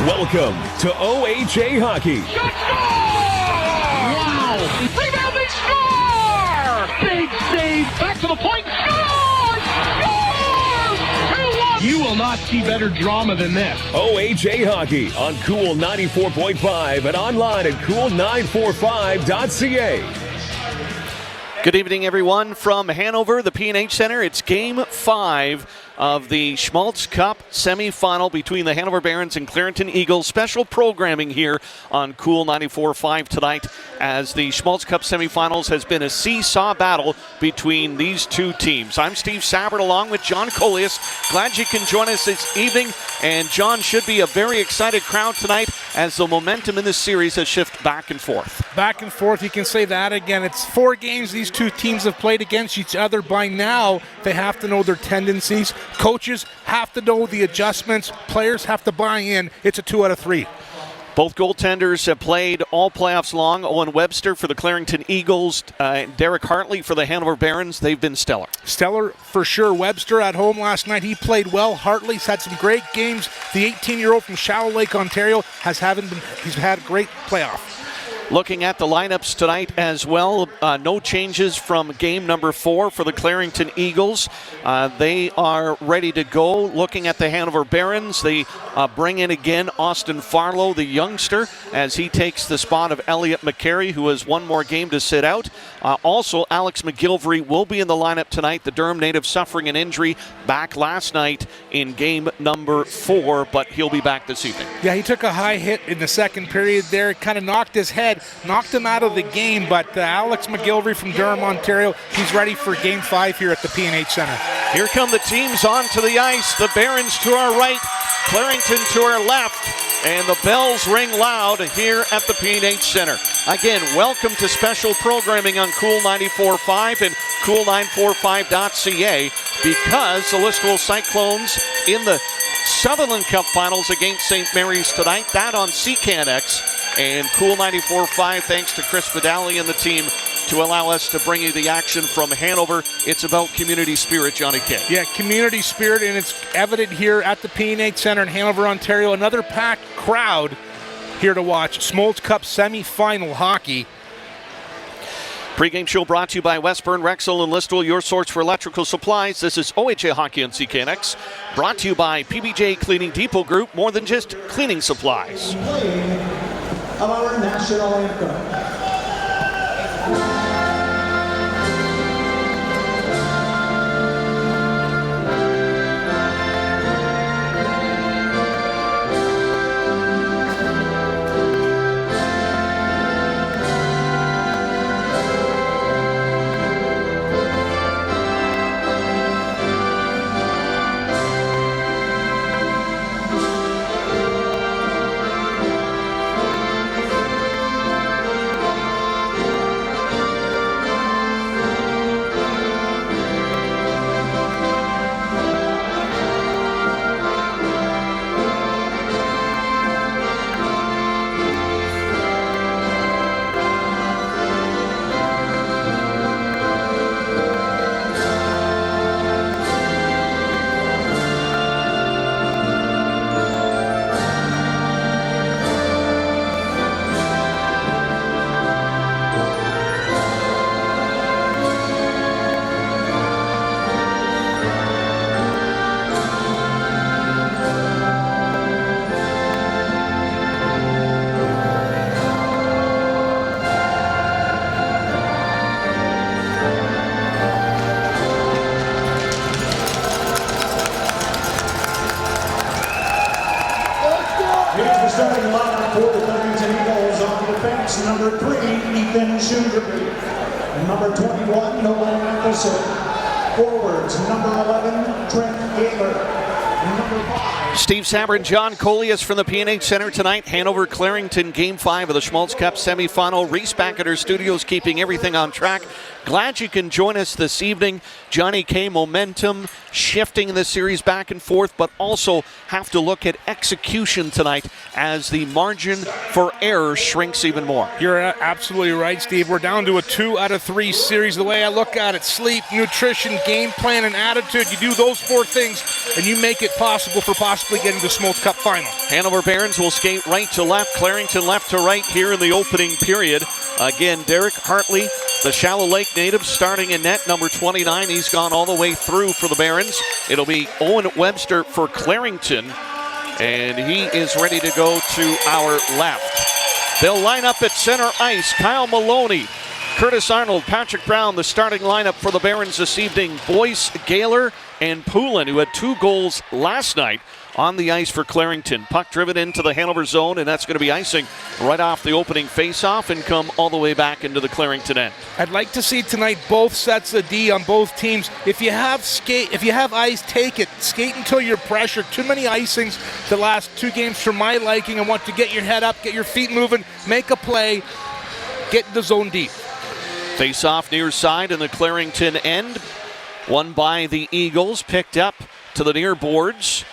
Welcome to OHA Hockey. Shot score! Wow! Rebounding score! Big save, back to the point, score! Score! 2-1! You will not see better drama than this. OHA Hockey on Cool 94.5 and online at cool945.ca. Good evening, everyone, from Hanover, the PJHL Center. It's Game 5 of the Schmaltz Cup semifinal between the Hanover Barons and Clarington Eagles. Special programming here on Cool 94.5 tonight, as the Schmaltz Cup semifinals has been a seesaw battle between these two teams. I'm Steve Sabbert along with John Colias. Glad you can join us this evening. And John, should be a very excited crowd tonight as the momentum in this series has shifted back and forth. Back and forth, you can say that again. It's 4 games these two teams have played against each other. By now, they have to know their tendencies. Coaches have to know the adjustments. Players have to buy in. It's a 2 out of 3. Both goaltenders have played all playoffs long. Owen Webster for the Clarington Eagles, Derek Hartley for the Hanover Barons. They've been stellar. Stellar for sure. Webster at home last night, he played well. Hartley's had some great games. The 18-year-old from Shallow Lake, Ontario, he's had a great playoff. Looking at the lineups tonight as well, no changes from game number 4 for the Clarington Eagles. They are ready to go. Looking at the Hanover Barons, they bring in again Austin Farlow, the youngster, as he takes the spot of Elliot McCary, who has one more game to sit out. Also, Alex McGilvery will be in the lineup tonight. The Durham native suffering an injury back last night in game number 4, but he'll be back this evening. Yeah, he took a high hit in the second period there. It kind of knocked his head, knocked him out of the game, but Alex McGilvery from Durham, Ontario, he's ready for Game 5 here at the PJHL Center. Here come the teams onto the ice. The Barons to our right, Clarington to our left, and the bells ring loud here at the PJHL Center. Again, welcome to special programming on Cool 94.5 and cool945.ca, because the Listowel Cyclones in the Sutherland Cup Finals against St. Mary's tonight. That on CCANX. And Cool 94.5, thanks to Chris Vidali and the team, to allow us to bring you the action from Hanover. It's about community spirit, Johnny K. Yeah, community spirit, and it's evident here at the PJHL Center in Hanover, Ontario. Another packed crowd here to watch Schmaltz Cup semifinal hockey. Pre-game show brought to you by Westburn, Rexall, and Listowel, your source for electrical supplies. This is OHA Hockey on CKNX, brought to you by PBJ Cleaning Depot Group, more than just cleaning supplies. Of our national anthem. Starting lineup for the Clarington Eagles on defense, number 3, Ethan Schuderby. Number 21, Nolan Matheson. Forwards, number 11, Trent Gaylor. Number 5. Steve Sabbert and John Colias from the PJHL Center tonight. Hanover Clarington Game 5 of the Schmaltz Cup semifinal. Reese back at her studios keeping everything on track. Glad you can join us this evening. Johnny K. momentum shifting the series back and forth, but also have to look at execution tonight as the margin for error shrinks even more. You're absolutely right, Steve. We're down to a 2 out of 3 series. The way I look at it, sleep, nutrition, game plan, and attitude. You do those 4 things, and you make it possible for possibly getting to the Smoltz Cup final. Hanover Barons will skate right to left, Clarington left to right here in the opening period. Again, Derek Hartley, the Shallow Lake native, starting in net, number 29. He's gone all the way through for the Barons. It'll be Owen Webster for Clarington, and he is ready to go to our left. They'll line up at center ice. Kyle Maloney, Curtis Arnold, Patrick Brown, the starting lineup for the Barons this evening. Boyce, Gaylor, and Poulin, who had 2 goals last night on the ice for Clarington. Puck driven into the Hanover zone, and that's going to be icing right off the opening faceoff and come all the way back into the Clarington end. I'd like to see tonight both sets of D on both teams. If you have ice, take it. Skate until you're pressured. Too many icings the last 2 games for my liking. I want to get your head up, get your feet moving, make a play, get the zone deep. Face-off near side in the Clarington end. Won by the Eagles, picked up to the near boards.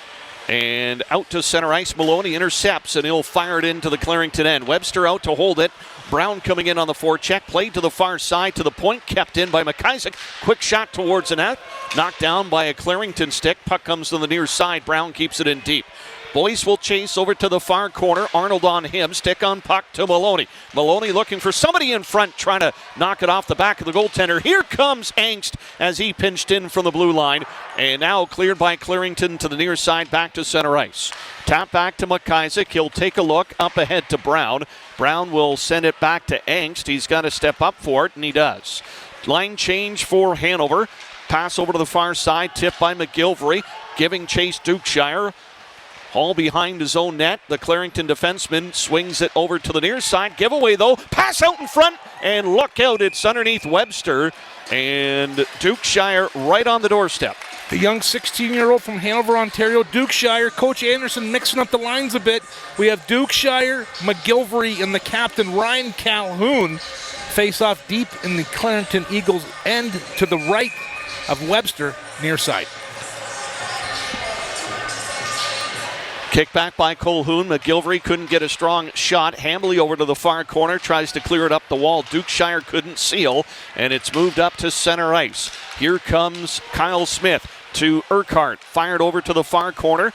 And out to center ice, Maloney intercepts, and he'll fire it into the Clarington end. Webster out to hold it. Brown coming in on the forecheck. Played to the far side to the point. Kept in by McIsaac. Quick shot towards the net. Knocked down by a Clarington stick. Puck comes to the near side. Brown keeps it in deep. Boyce will chase over to the far corner. Arnold on him. Stick on puck to Maloney. Maloney looking for somebody in front, trying to knock it off the back of the goaltender. Here comes Angst as he pinched in from the blue line. And now cleared by Clarington to the near side, back to center ice. Tap back to McIsaac. He'll take a look up ahead to Brown. Brown will send it back to Angst. He's got to step up for it, and he does. Line change for Hanover. Pass over to the far side, tipped by McGilvery, giving chase Dukeshire. All behind his own net. The Clarington defenseman swings it over to the near side. Giveaway, though. Pass out in front. And look out. It's underneath Webster. And Dukeshire right on the doorstep. The young 16-year-old from Hanover, Ontario, Dukeshire. Coach Anderson mixing up the lines a bit. We have Dukeshire, McGilvery, and the captain, Ryan Calhoun, face off deep in the Clarington Eagles end to the right of Webster, near side. Kick back by Colhoun. McGilvery couldn't get a strong shot. Hambley over to the far corner, tries to clear it up the wall. Dukeshire couldn't seal, and it's moved up to center ice. Here comes Kyle Smith to Urquhart. Fired over to the far corner.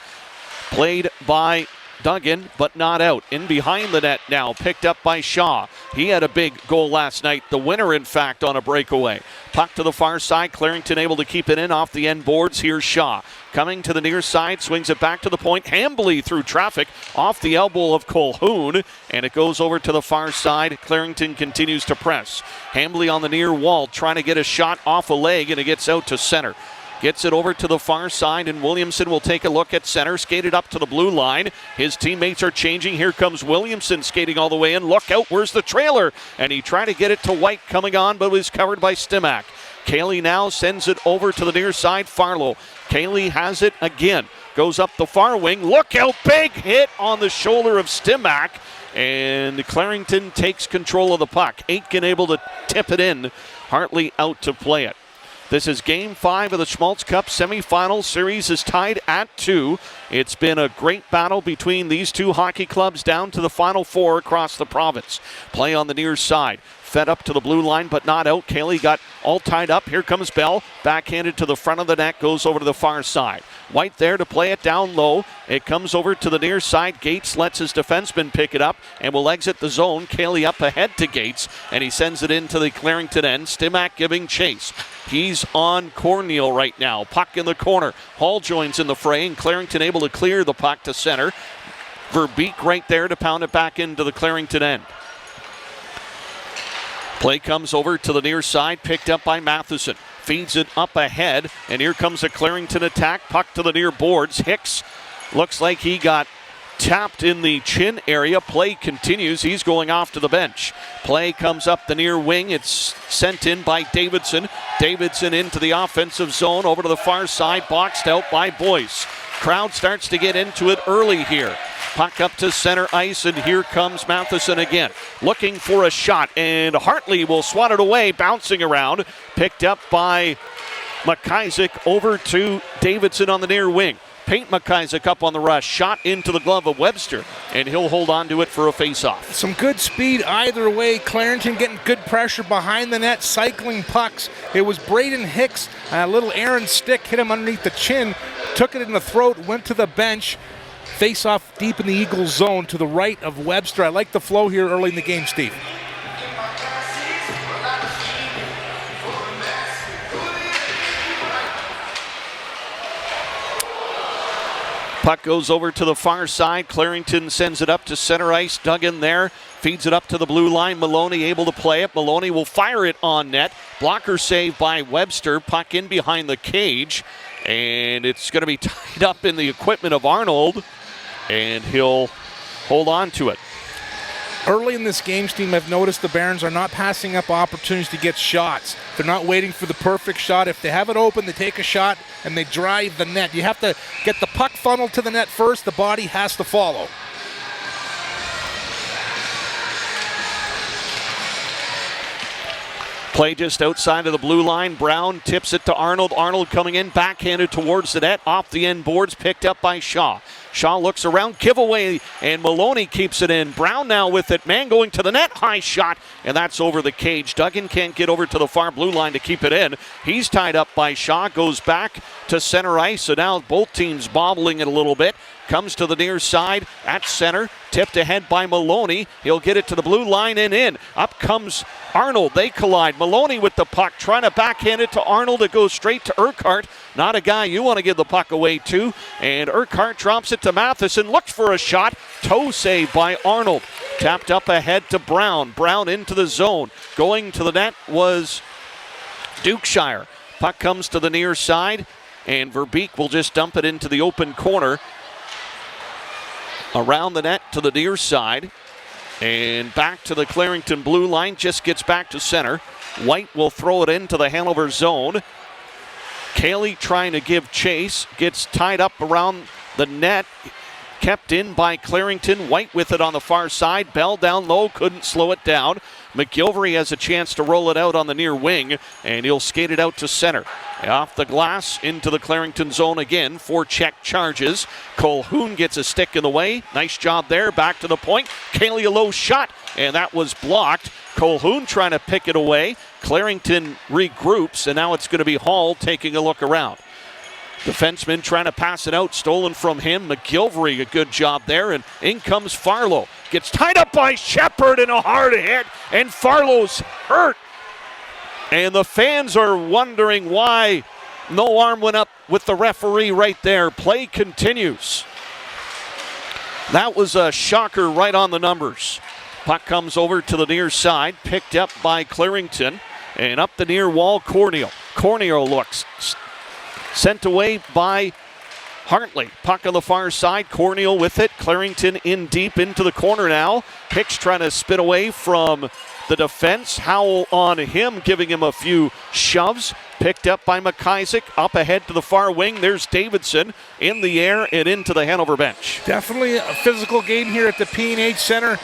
Played by Duggan, but not out. In behind the net now, picked up by Shaw. He had a big goal last night. The winner, in fact, on a breakaway. Puck to the far side. Clarington able to keep it in off the end boards. Here's Shaw. Coming to the near side, swings it back to the point. Hambley through traffic off the elbow of Colhoun, and it goes over to the far side. Clarington continues to press. Hambley on the near wall, trying to get a shot off a leg, and it gets out to center. Gets it over to the far side, and Williamson will take a look at center. Skated up to the blue line. His teammates are changing. Here comes Williamson skating all the way in. Look out, where's the trailer? And he tried to get it to White coming on, but was covered by Stimac. Cayley now sends it over to the near side. Farlow. Cayley has it again. Goes up the far wing. Look out, big hit on the shoulder of Stimac. And Clarington takes control of the puck. Aitken able to tip it in. Hartley out to play it. This is Game 5 of the Schmaltz Cup semifinal. Series is tied at 2. It's been a great battle between these 2 hockey clubs down to the Final 4 across the province. Play on the near side. Fed up to the blue line, but not out. Cayley got all tied up. Here comes Bell. Backhanded to the front of the net. Goes over to the far side. White there to play it down low. It comes over to the near side. Gates lets his defenseman pick it up and will exit the zone. Cayley up ahead to Gates, and he sends it into the Clarington end. Stimac giving chase. He's on Cornell right now. Puck in the corner. Hall joins in the fray, and Clarington able to clear the puck to center. Verbeek right there to pound it back into the Clarington end. Play comes over to the near side, picked up by Matheson. Feeds it up ahead, and here comes a Clarington attack. Puck to the near boards. Hicks looks like he got tapped in the chin area. Play continues. He's going off to the bench. Play comes up the near wing. It's sent in by Davidson. Davidson into the offensive zone, over to the far side, boxed out by Boyce. Crowd starts to get into it early here. Puck up to center ice, and here comes Matheson again. Looking for a shot, and Hartley will swat it away, bouncing around. Picked up by McIsaac over to Davidson on the near wing. Paint McIsaac up on the rush. Shot into the glove of Webster, and he'll hold on to it for a face-off. Some good speed either way. Clarington getting good pressure behind the net, cycling pucks. It was Braden Hicks. A little Aaron stick hit him underneath the chin, took it in the throat, went to the bench. Face-off deep in the Eagles zone to the right of Webster. I like the flow here early in the game, Steve. Puck goes over to the far side. Clarington sends it up to center ice. Dug in there. Feeds it up to the blue line. Maloney able to play it. Maloney will fire it on net. Blocker save by Webster. Puck in behind the cage. And it's going to be tied up in the equipment of Arnold. And he'll hold on to it. Early in this game, Steve, I've noticed the Barons are not passing up opportunities to get shots. They're not waiting for the perfect shot. If they have it open, they take a shot and they drive the net. You have to get the puck funneled to the net first. The body has to follow. Play just outside of the blue line. Brown tips it to Arnold. Arnold coming in, backhanded towards the net. Off the end boards, picked up by Shaw. Shaw looks around, giveaway, and Maloney keeps it in. Brown now with it. Man going to the net. High shot, and that's over the cage. Duggan can't get over to the far blue line to keep it in. He's tied up by Shaw. Goes back to center ice, so now both teams bobbling it a little bit. Comes to the near side at center. Tipped ahead by Maloney. He'll get it to the blue line and in. Up comes Arnold. They collide. Maloney with the puck, trying to backhand it to Arnold. It goes straight to Urquhart. Not a guy you want to give the puck away to. And Urquhart drops it to Matheson. Looks for a shot. Toe save by Arnold. Tapped up ahead to Brown. Brown into the zone. Going to the net was Dukeshire. Puck comes to the near side. And Verbeek will just dump it into the open corner. Around the net to the near side. And back to the Clarington blue line. Just gets back to center. White will throw it into the Hanover zone. Cayley trying to give chase. Gets tied up around the net. Kept in by Clarington. White with it on the far side. Bell down low. Couldn't slow it down. McGilvery has a chance to roll it out on the near wing. And he'll skate it out to center. Off the glass into the Clarington zone again. 4 check charges. Colhoun gets a stick in the way. Nice job there. Back to the point. Cayley a low shot. And that was blocked. Colhoun trying to pick it away. Clarington regroups. And now it's going to be Hall taking a look around. Defenseman trying to pass it out. Stolen from him. McGilvery a good job there. And in comes Farlow. Gets tied up by Shepard and a hard hit. And Farlow's hurt. And the fans are wondering why no arm went up with the referee right there. Play continues. That was a shocker right on the numbers. Puck comes over to the near side. Picked up by Clarington. And up the near wall, Corneal. Corneal looks. Sent away by Hartley. Puck on the far side. Corneal with it. Clarington in deep into the corner now. Hicks trying to spin away from the defense. Howell on him, giving him a few shoves. Picked up by McIsaac. Up ahead to the far wing. There's Davidson in the air and into the Hanover bench. Definitely a physical game here at the PNH Center.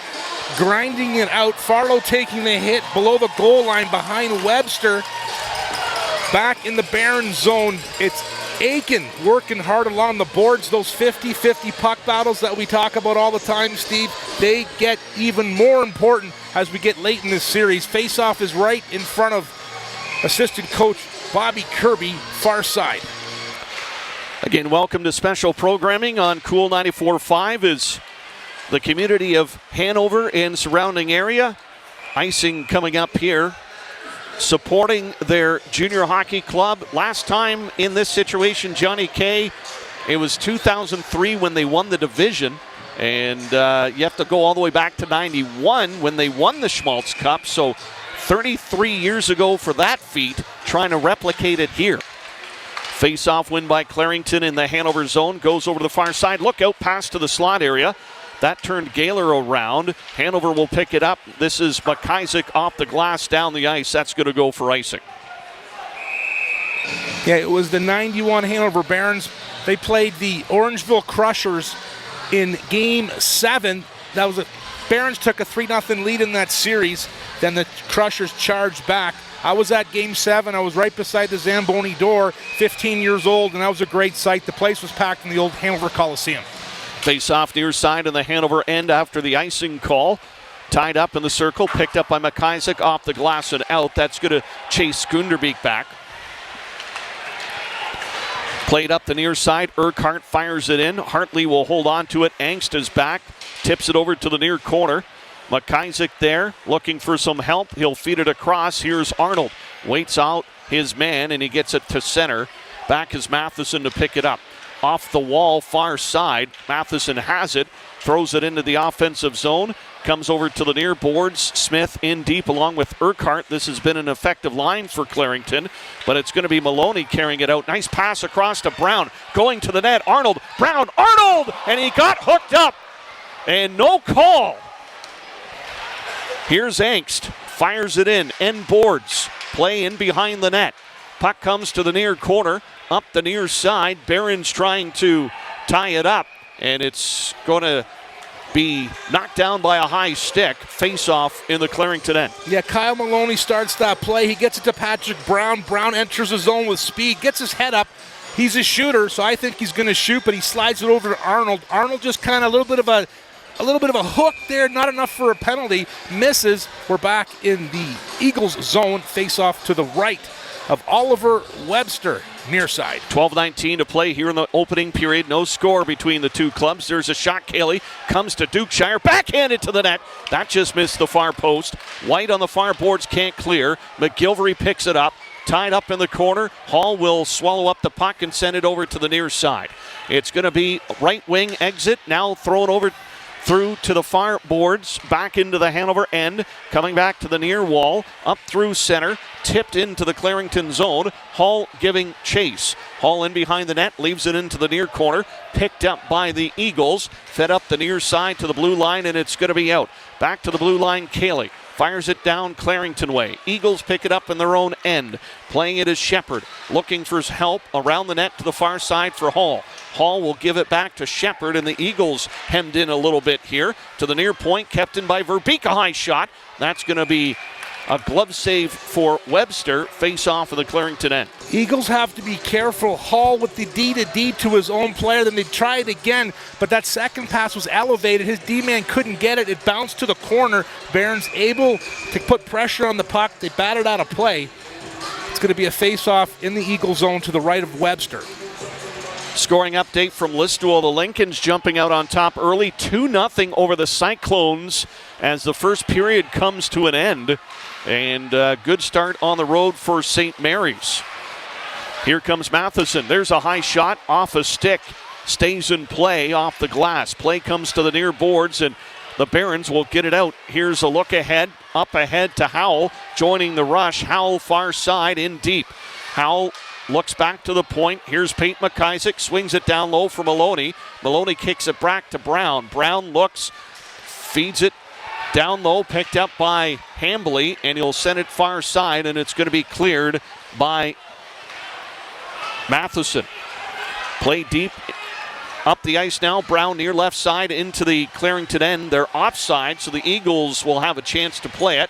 Grinding it out. Farlow taking the hit below the goal line behind Webster. Back in the Barron zone. It's Aiken working hard along the boards. Those 50-50 puck battles that we talk about all the time, Steve, they get even more important as we get late in this series. Face-off is right in front of assistant coach Bobby Kirby, far side. Again, welcome to special programming on Cool 94.5 is the community of Hanover and surrounding area. Icing coming up here, supporting their junior hockey club. Last time in this situation, Johnny K, it was 2003 when they won the division. And you have to go all the way back to 91 when they won the Schmaltz Cup. So 33 years ago for that feat, trying to replicate it here. Face-off win by Clarington in the Hanover zone. Goes over to the far side. Look out, pass to the slot area. That turned Gaylor around. Hanover will pick it up. This is McIsaac off the glass down the ice. That's going to go for icing. Yeah, it was the 91 Hanover Barons. They played the Orangeville Crushers in Game 7. Barons took a 3-0 lead in that series. Then the Crushers charged back. I was at Game 7. I was right beside the Zamboni door, 15 years old, and that was a great sight. The place was packed in the old Hanover Coliseum. Face off near side in the Hanover end after the icing call. Tied up in the circle, picked up by McIsaac off the glass and out. That's going to chase Skunderbeek back. Played up the near side. Urquhart fires it in. Hartley will hold on to it. Angst is back. Tips it over to the near corner. McIsaac there looking for some help. He'll feed it across. Here's Arnold. Waits out his man and he gets it to center. Back is Matheson to pick it up. Off the wall, far side. Matheson has it. Throws it into the offensive zone. Comes over to the near boards. Smith in deep along with Urquhart. This has been an effective line for Clarington, but it's going to be Maloney carrying it out. Nice pass across to Brown. Going to the net. Arnold. Brown. Arnold! And he got hooked up. And no call. Here's Angst. Fires it in. End boards. Play in behind the net. Puck comes to the near corner. Up the near side. Barron's trying to tie it up. And it's going to be knocked down by a high stick. Face-off in the Clarington end. Yeah, Kyle Maloney starts that play. He gets it to Patrick Brown. Brown enters the zone with speed. Gets his head up. He's a shooter, so I think he's going to shoot, but he slides it over to Arnold. Arnold just kind of a little bit of a hook there, not enough for a penalty. Misses. We're back in the Eagles zone. Face-off to the right of Oliver Webster, near side. 12:19 to play here in the opening period. No score between the two clubs. There's a shot. Cayley comes to Dukeshire. Backhanded to the net. That just missed the far post. White on the far boards can't clear. McGilvery picks it up. Tied up in the corner. Hall will swallow up the puck and send it over to the near side. It's going to be right wing exit. Now thrown over through to the far boards, back into the Hanover end, coming back to the near wall, up through center, tipped into the Clarington zone. Hall giving chase. Hall in behind the net, leaves it into the near corner, picked up by the Eagles, fed up the near side to the blue line, and it's going to be out. Back to the blue line, Cayley. Fires it down Clarington way. Eagles pick it up in their own end. Playing it as Shepard. Looking for help around the net to the far side for Hall. Hall will give it back to Shepard, and the Eagles hemmed in a little bit here. To the near point, kept in by Verbeek. A high shot. That's going to be a glove save for Webster. Face off of the Clarington end. Eagles have to be careful. Hall with the D-to-D to his own player. Then they try it again, but that second pass was elevated. His D-man couldn't get it. It bounced to the corner. Barron's able to put pressure on the puck. They batted out of play. It's going to be a face-off in the Eagle zone to the right of Webster. Scoring update from Listowel. The Lincolns jumping out on top early. 2-0 over the Cyclones as the first period comes to an end. And a good start on the road for St. Mary's. Here comes Matheson. There's a high shot off a stick. Stays in play off the glass. Play comes to the near boards, and the Barons will get it out. Here's a look ahead. Up ahead to Howell. Joining the rush. Howell far side in deep. Howell looks back to the point. Here's Pate McIsaac. Swings it down low for Maloney. Maloney kicks it back to Brown. Brown looks. Feeds it down low. Picked up by Hambley. And he'll send it far side. And it's going to be cleared by Matheson. Play deep. Up the ice now. Brown near left side into the Clarington end. They're offside. So the Eagles will have a chance to play it.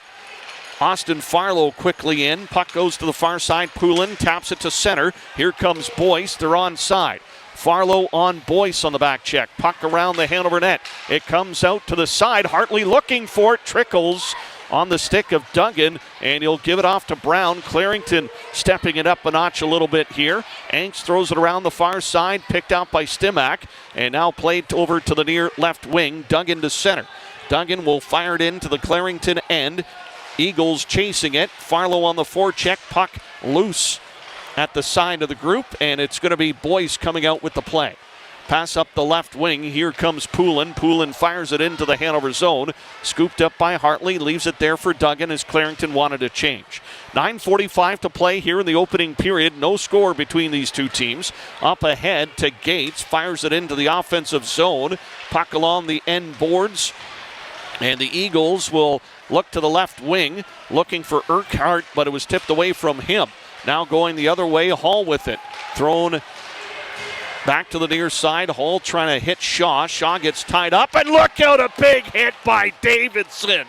Austin Farlow quickly in. Puck goes to the far side. Poulin taps it to center. Here comes Boyce. They're onside. Farlow on Boyce on the back check. Puck around the Hanover net. It comes out to the side. Hartley looking for it. Trickles on the stick of Duggan, and he'll give it off to Brown. Clarington stepping it up a notch a little bit here. Angst throws it around the far side. Picked out by Stimac, and now played over to the near left wing. Duggan to center. Duggan will fire it into the Clarington end. Eagles chasing it. Farlow on the forecheck. Puck loose at the side of the group, and it's going to be Boyce coming out with the play. Pass up the left wing. Here comes Poulin. Poulin fires it into the Hanover zone. Scooped up by Hartley. Leaves it there for Duggan as Clarington wanted a change. 9:45 to play here in the opening period. No score between these two teams. Up ahead to Gates. Fires it into the offensive zone. Puck along the end boards. And the Eagles will look to the left wing, looking for Urquhart, but it was tipped away from him. Now going the other way, Hall with it. Thrown Back to the near side. Hall trying to hit Shaw. Shaw gets tied up, and look out, a big hit by Davidson.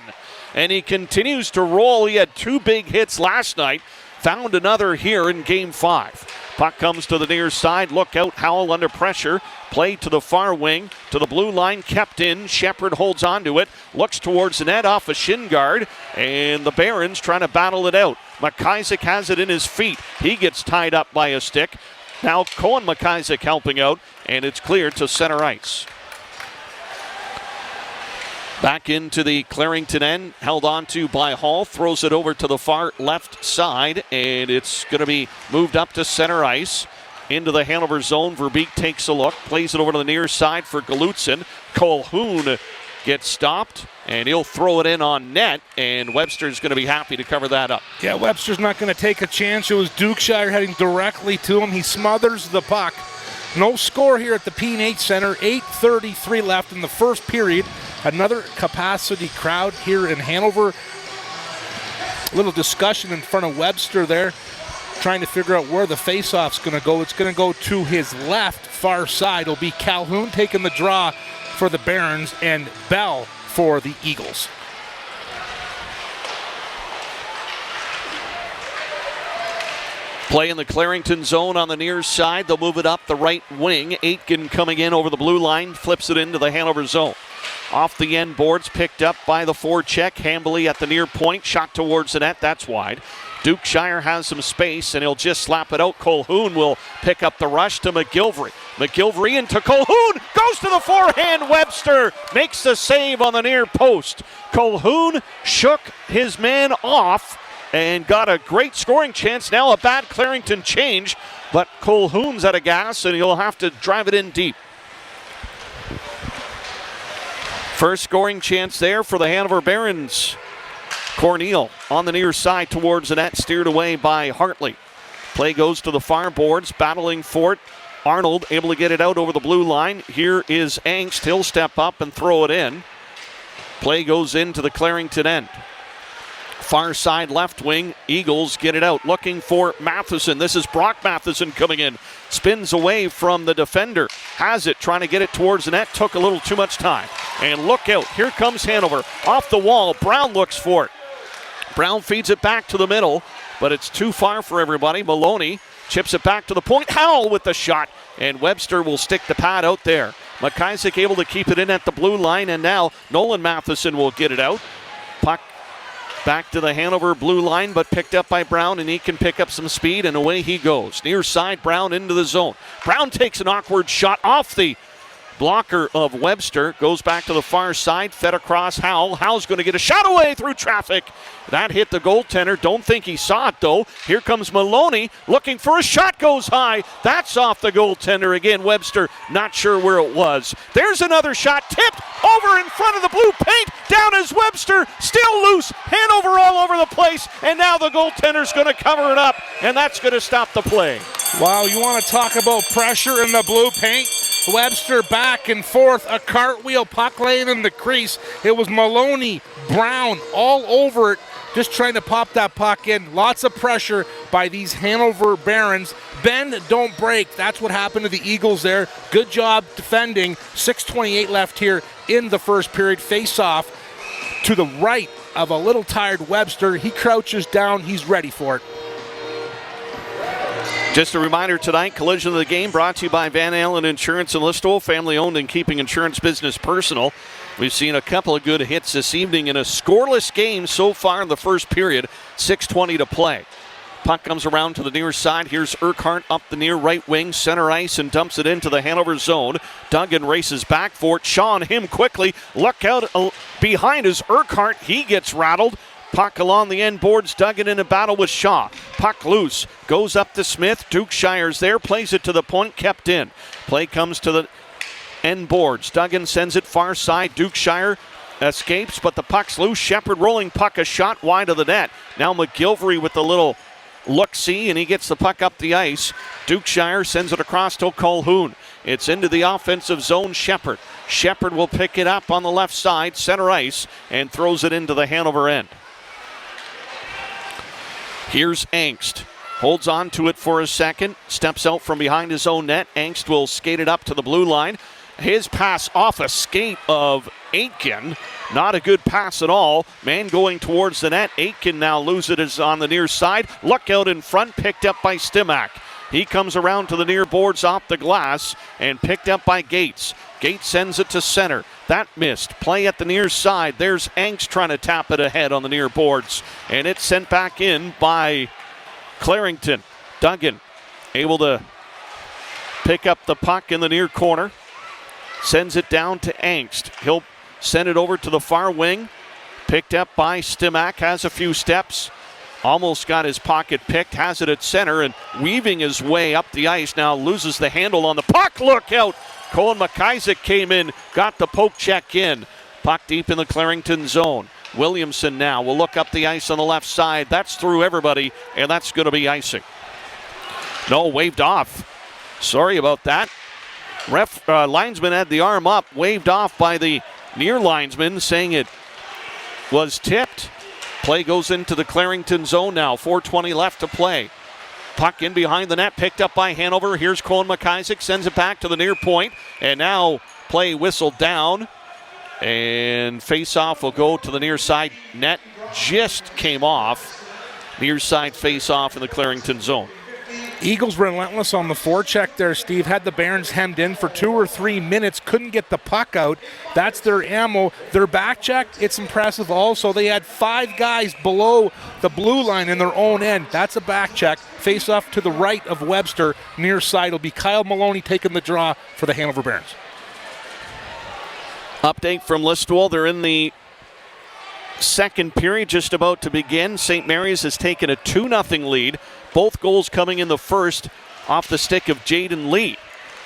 And he continues to roll. He had 2 big hits last night. Found another here in Game 5. Puck comes to the near side. Look out, Howell under pressure. Play to the far wing, to the blue line, kept in. Shepard holds on to it. Looks towards the net off a shin guard. And the Barons trying to battle it out. McIsaac has it in his feet. He gets tied up by a stick. Now Cohen McIsaac helping out, and it's cleared to center ice. Back into the Clarington end, held on to by Hall, throws it over to the far left side, and it's going to be moved up to center ice. Into the Hanover zone, Verbeek takes a look, plays it over to the near side for Galutzin. Colhoun gets stopped, and he'll throw it in on net, and Webster's going to be happy to cover that up. Yeah, Webster's not going to take a chance. It was Dukeshire heading directly to him. He smothers the puck. No score here at the P&H Center. 8:33 left in the first period. Another capacity crowd here in Hanover. A little discussion in front of Webster there, trying to figure out where the faceoff's going to go. It's going to go to his left far side. It'll be Calhoun taking the draw for the Barons and Bell for the Eagles. Play in the Clarington zone on the near side. They'll move it up the right wing. Aitken coming in over the blue line, flips it into the Hanover zone. Off the end boards, picked up by the forecheck. Hambly at the near point, shot towards the net. That's wide. Dukeshire has some space, and he'll just slap it out. Colhoun will pick up the rush to McGilvery. McGilvery into Colhoun, goes to the forehand. Webster makes the save on the near post. Colhoun shook his man off and got a great scoring chance. Now a bad Clarington change, but Colhoun's out of gas, and he'll have to drive it in deep. First scoring chance there for the Hanover Barons. Corneal on the near side towards the net, steered away by Hartley. Play goes to the far boards, battling for it. Arnold able to get it out over the blue line. Here is Angst. He'll step up and throw it in. Play goes into the Clarington end. Far side left wing, Eagles get it out, looking for Matheson. This is Brock Matheson coming in. Spins away from the defender. Has it, trying to get it towards the net. Took a little too much time. And look out, here comes Hanover. Off the wall, Brown looks for it. Brown feeds it back to the middle, but it's too far for everybody. Maloney chips it back to the point. Howell with the shot, and Webster will stick the pad out there. McIsaac able to keep it in at the blue line, and now Nolan Matheson will get it out. Puck back to the Hanover blue line, but picked up by Brown, and he can pick up some speed, and away he goes. Near side, Brown into the zone. Brown takes an awkward shot off the blocker of Webster, goes back to the far side, fed across Howell. Howell's going to get a shot away through traffic. That hit the goaltender. Don't think he saw it, though. Here comes Maloney looking for a shot, goes high. That's off the goaltender again. Webster not sure where it was. There's another shot tipped over in front of the blue paint. Down is Webster, still loose. Hanover all over the place, and now the goaltender's going to cover it up, and that's going to stop the play. Wow, you want to talk about pressure in the blue paint? Webster back and forth, a cartwheel, puck laying in the crease. It was Maloney, Brown, all over it, just trying to pop that puck in. Lots of pressure by these Hanover Barons. Bend, don't break. That's what happened to the Eagles there. Good job defending. 6:28 left here in the first period. Face off to the right of a little tired Webster. He crouches down. He's ready for it. Just a reminder tonight, collision of the game brought to you by Van Allen Insurance and Listowel, family owned and keeping insurance business personal. We've seen a couple of good hits this evening in a scoreless game so far in the first period. 6:20 to play. Puck comes around to the near side. Here's Urquhart up the near right wing, center ice, and dumps it into the Hanover zone. Duggan races back for it. Shaw on him quickly. Look out behind is Urquhart. He gets rattled. Puck along the end boards. Duggan in a battle with Shaw. Puck loose. Goes up to Smith. Dukeshire's there. Plays it to the point. Kept in. Play comes to the end boards. Duggan sends it far side. Dukeshire escapes, but the puck's loose. Shepard rolling puck a shot wide of the net. Now McGilvery with the little look-see, and he gets the puck up the ice. Dukeshire sends it across to Colhoun. It's into the offensive zone. Shepard. Shepard will pick it up on the left side, center ice, and throws it into the Hanover end. Here's Angst. Holds on to it for a second. Steps out from behind his own net. Angst will skate it up to the blue line. His pass off a skate of Aitken. Not a good pass at all. Man going towards the net. Aitken now loses it is on the near side. Luck out in front, picked up by Stimac. He comes around to the near boards off the glass and picked up by Gates. Gates sends it to center. That missed. Play at the near side. There's Angst trying to tap it ahead on the near boards. And it's sent back in by Clarington. Duggan able to pick up the puck in the near corner. Sends it down to Angst. He'll send it over to the far wing. Picked up by Stimac. Has a few steps. Almost got his pocket picked. Has it at center and weaving his way up the ice. Now loses the handle on the puck. Look out. Colin McIsaac came in. Got the poke check in. Puck deep in the Clarington zone. Williamson now will look up the ice on the left side. That's through everybody, and that's going to be icing. No, waved off. Sorry about that. Linesman had the arm up, waved off by the near linesman, saying it was tipped. Play goes into the Clarington zone now. 4:20 left to play. Puck in behind the net, picked up by Hanover. Here's Colin McIsaac, sends it back to the near point, and now play whistled down. And face-off will go to the near side. Net just came off. Near side face-off in the Clarington zone. Eagles relentless on the forecheck there, Steve. Had the Barons hemmed in for 2 or 3 minutes. Couldn't get the puck out. That's their ammo. Their back check, it's impressive also. They had 5 guys below the blue line in their own end. That's a back check. Face off to the right of Webster. Near side will be Kyle Maloney taking the draw for the Hanover Barons. Update from Listowel. They're in the second period, just about to begin. St. Mary's has taken a 2-0 lead. Both goals coming in the first off the stick of Jaden Lee.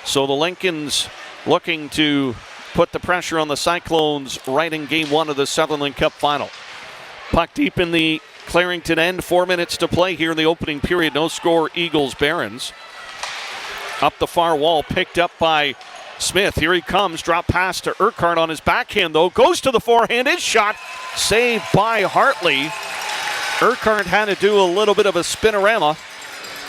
So the Lincolns looking to put the pressure on the Cyclones right in game 1 of the Sutherland Cup final. Puck deep in the Clarington end. 4 minutes to play here in the opening period. No score, Eagles Barons. Up the far wall, picked up by Smith. Here he comes. Drop pass to Urquhart on his backhand, though. Goes to the forehand. His shot saved by Hartley. Urquhart had to do a little bit of a spinorama,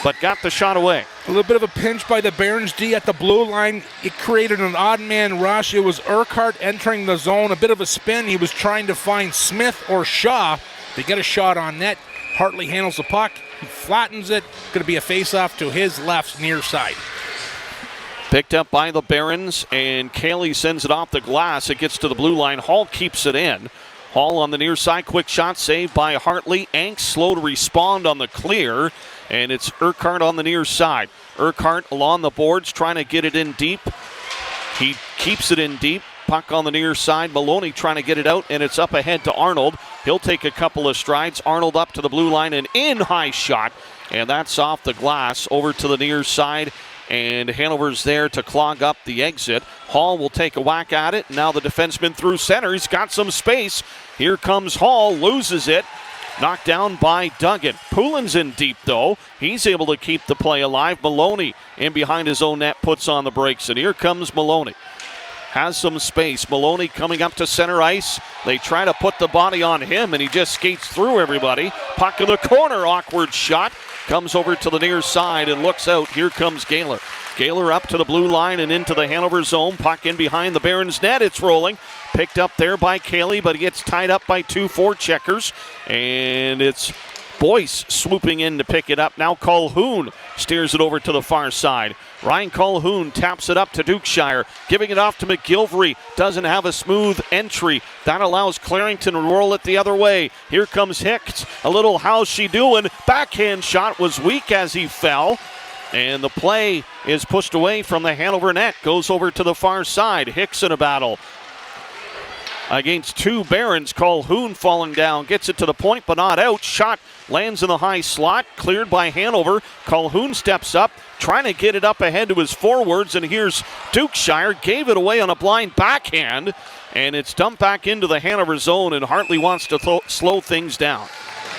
but got the shot away. A little bit of a pinch by the Barons D at the blue line. It created an odd man rush. It was Urquhart entering the zone. A bit of a spin. He was trying to find Smith or Shaw to get a shot on net. Hartley handles the puck. He flattens it. Going to be a face-off to his left near side. Picked up by the Barons, and Cayley sends it off the glass. It gets to the blue line. Hall keeps it in. Hall on the near side. Quick shot saved by Hartley. Angst slow to respond on the clear, and it's Urquhart on the near side. Urquhart along the boards trying to get it in deep. He keeps it in deep. Puck on the near side. Maloney trying to get it out, and it's up ahead to Arnold. He'll take a couple of strides. Arnold up to the blue line, and in high shot, and that's off the glass over to the near side. And Hanover's there to clog up the exit. Hall will take a whack at it. Now the defenseman through center. He's got some space. Here comes Hall. Loses it. Knocked down by Duggan. Poulin's in deep, though. He's able to keep the play alive. Maloney in behind his own net puts on the brakes. And here comes Maloney. Has some space. Maloney coming up to center ice. They try to put the body on him, and he just skates through everybody. Puck in the corner. Awkward shot. Comes over to the near side and looks out. Here comes Gaylor. Gaylor up to the blue line and into the Hanover zone. Puck in behind the Barons net. It's rolling. Picked up there by Cayley, but he gets tied up by 2 forecheckers. And it's Boyce swooping in to pick it up. Now Colhoun steers it over to the far side. Ryan Colhoun taps it up to Dukeshire, giving it off to McGilvery. Doesn't have a smooth entry. That allows Clarington to roll it the other way. Here comes Hicks. A little how's she doing? Backhand shot was weak as he fell. And the play is pushed away from the Hanover net. Goes over to the far side. Hicks in a battle against 2 Barons. Colhoun falling down. Gets it to the point, but not out. Shot lands in the high slot. Cleared by Hanover. Colhoun steps up, trying to get it up ahead to his forwards. And here's Dukeshire. Gave it away on a blind backhand. And it's dumped back into the Hanover zone. And Hartley wants to slow things down.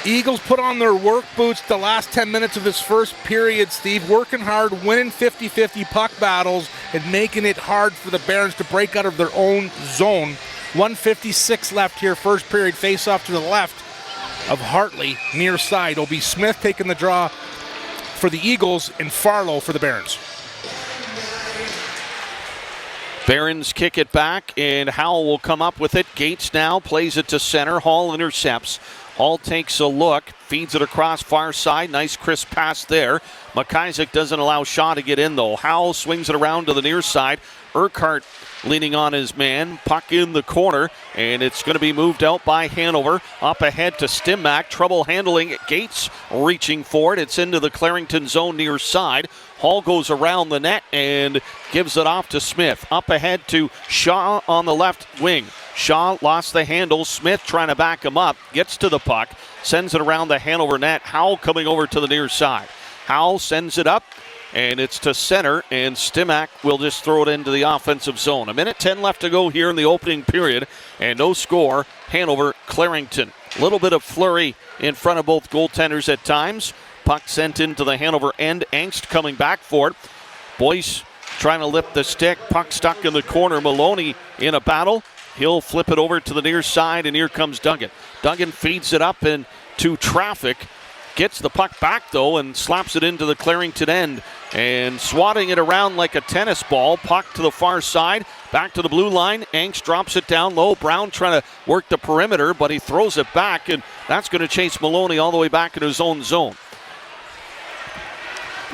Eagles put on their work boots the last 10 minutes of this first period, Steve. Working hard, winning 50-50 puck battles, and making it hard for the Barons to break out of their own zone. 1:56 left here, first period. Face off to the left of Hartley, near side. It'll be Smith taking the draw for the Eagles and Farlow for the Barons. Barons kick it back, and Howell will come up with it. Gates now plays it to center. Hall intercepts. Hall takes a look, feeds it across far side. Nice crisp pass there. McIsaac doesn't allow Shaw to get in, though. Howell swings it around to the near side. Urquhart leaning on his man. Puck in the corner, and it's going to be moved out by Hanover. Up ahead to Stimac. Trouble handling it. Gates reaching for it. It's into the Clarington zone near side. Hall goes around the net and gives it off to Smith. Up ahead to Shaw on the left wing. Shaw lost the handle. Smith trying to back him up. Gets to the puck. Sends it around the Hanover net. Howell coming over to the near side. Howell sends it up, and it's to center, and Stimac will just throw it into the offensive zone. 1:10 left to go here in the opening period, and no score. Hanover, Clarington. A little bit of flurry in front of both goaltenders at times. Puck sent into the Hanover end. Angst coming back for it. Boyce trying to lift the stick. Puck stuck in the corner. Maloney in a battle. He'll flip it over to the near side, and here comes Duggan. Duggan feeds it up into traffic. Gets the puck back, though, and slaps it into the Clarington end. And swatting it around like a tennis ball. Puck to the far side. Back to the blue line. Angst drops it down low. Brown trying to work the perimeter, but he throws it back, and that's going to chase Maloney all the way back in his own zone.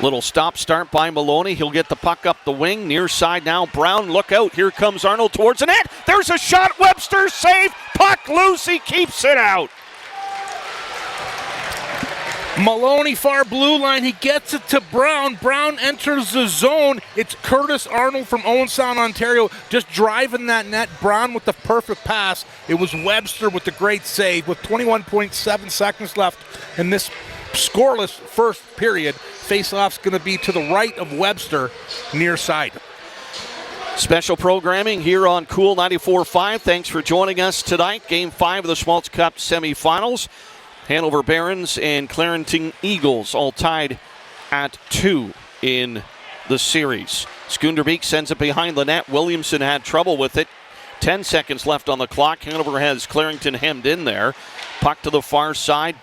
Little stop-start by Maloney. He'll get the puck up the wing. Near side now. Brown, look out. Here comes Arnold towards the net. There's a shot. Webster save. Puck loose. He keeps it out. Maloney, far blue line. He gets it to Brown. Brown enters the zone. It's Curtis Arnold from Owen Sound, Ontario, just driving that net. Brown with the perfect pass. It was Webster with the great save with 21.7 seconds left in this scoreless first period. Face-off's going to be to the right of Webster, near side. Special programming here on Cool 94.5. Thanks for joining us tonight. Game 5 of the Schmaltz Cup semifinals. Hanover Barons and Clarington Eagles all tied at 2 in the series. Skunderbeek sends it behind the net. Williamson had trouble with it. 10 seconds left on the clock. Hanover has Clarington hemmed in there. Puck to the far side.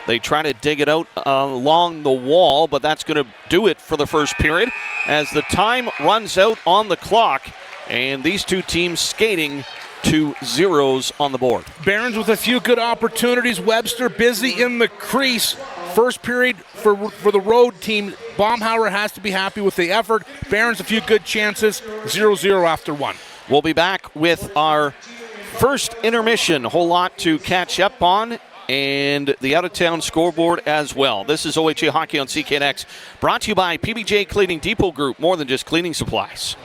They try to dig it out along the wall, but that's going to do it for the first period as the time runs out on the clock, and these two teams skating to zeros on the board. Barons with a few good opportunities. Webster busy in the crease. First period for the road team. Baumhauer has to be happy with the effort. Barons a few good chances. 0-0 after 1. We'll be back with our first intermission. A whole lot to catch up on, and the out-of-town scoreboard as well. This is OHA Hockey on CKNX, brought to you by PBJ Cleaning Depot Group, more than just cleaning supplies.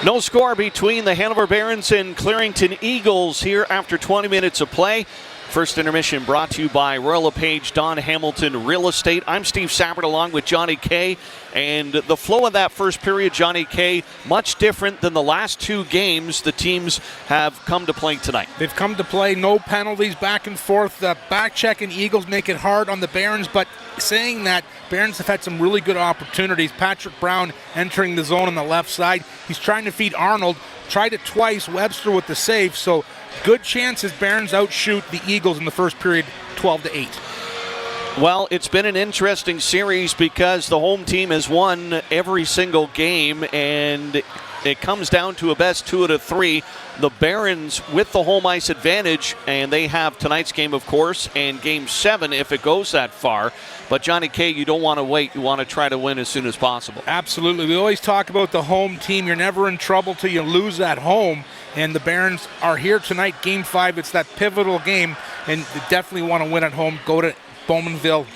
No score between the Hanover Barons and Clarington Eagles here after 20 minutes of play. First intermission brought to you by Royal LePage Don Hamilton Real Estate. I'm Steve Sappert along with Johnny Kay. And the flow of that first period, Johnny Kay, much different than the last two games the teams have come to play tonight. They've come to play, no penalties, back and forth. The back check and Eagles make it hard on the Barons, but saying that, Barons have had some really good opportunities. Patrick Brown entering the zone on the left side. He's trying to feed Arnold. Tried it twice, Webster with the save, so good chances Barons outshoot the Eagles in the first period 12-8. Well, it's been an interesting series because the home team has won every single game, and it comes down to a best 2 out of 3. The Barons with the home ice advantage, and they have tonight's game, of course, and Game 7 if it goes that far. But Johnny Kay, you don't want to wait. You want to try to win as soon as possible. Absolutely. We always talk about the home team. You're never in trouble till you lose at home. And the Barons are here tonight, Game 5. It's that pivotal game, and they definitely want to win at home. Go to Bowmanville,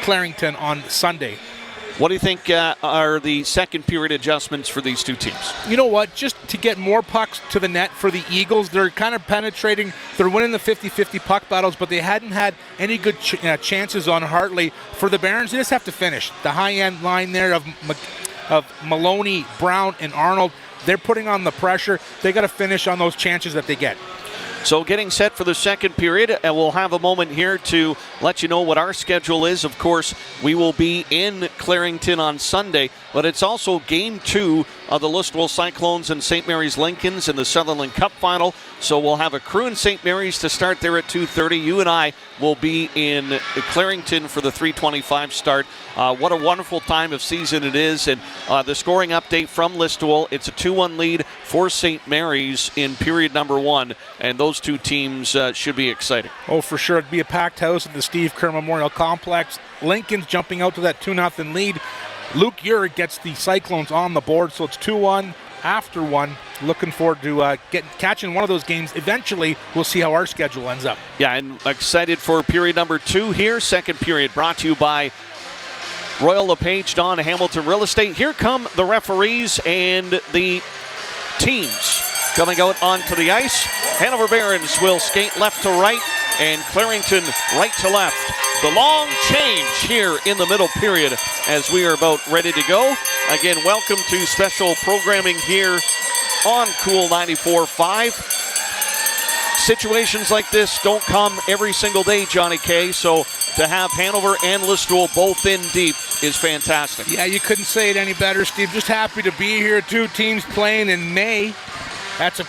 Clarington on Sunday. What do you think are the second period adjustments for these two teams? You know what? Just to get more pucks to the net for the Eagles. They're kind of penetrating. They're winning the 50-50 puck battles, but they hadn't had any good chances on Hartley. For the Barons, they just have to finish. The high-end line there of Maloney, Brown, and Arnold, they're putting on the pressure. They got to finish on those chances that they get. So getting set for the second period, and we'll have a moment here to let you know what our schedule is. Of course, we will be in Clarington on Sunday, but it's also Game 2 of the Listowel Cyclones and St. Mary's Lincolns in the Sutherland Cup final. So we'll have a crew in St. Mary's to start there at 2:30. You and I will be in Clarington for the 3:25 start. What a wonderful time of season it is. And the scoring update from Listowel, it's a 2-1 lead for St. Mary's in period number 1. And those two teams should be exciting. Oh, for sure. It'd be a packed house at the Steve Kerr Memorial Complex. Lincoln's jumping out to that 2-0 lead. Luke Urick gets the Cyclones on the board, so it's 2-1 after 1. Looking forward to catching one of those games. Eventually, we'll see how our schedule ends up. Yeah, and excited for period number 2 here. Second period brought to you by Royal LePage, Don Hamilton Real Estate. Here come the referees and the teams coming out onto the ice. Hanover Barons will skate left to right, and Clarington right to left. The long change here in the middle period as we are about ready to go. Again, welcome to special programming here on Cool 94.5. Situations like this don't come every single day, Johnny K. So to have Hanover and Listowel both in deep is fantastic. Yeah, you couldn't say it any better, Steve. Just happy to be here. Two teams playing in May. That's a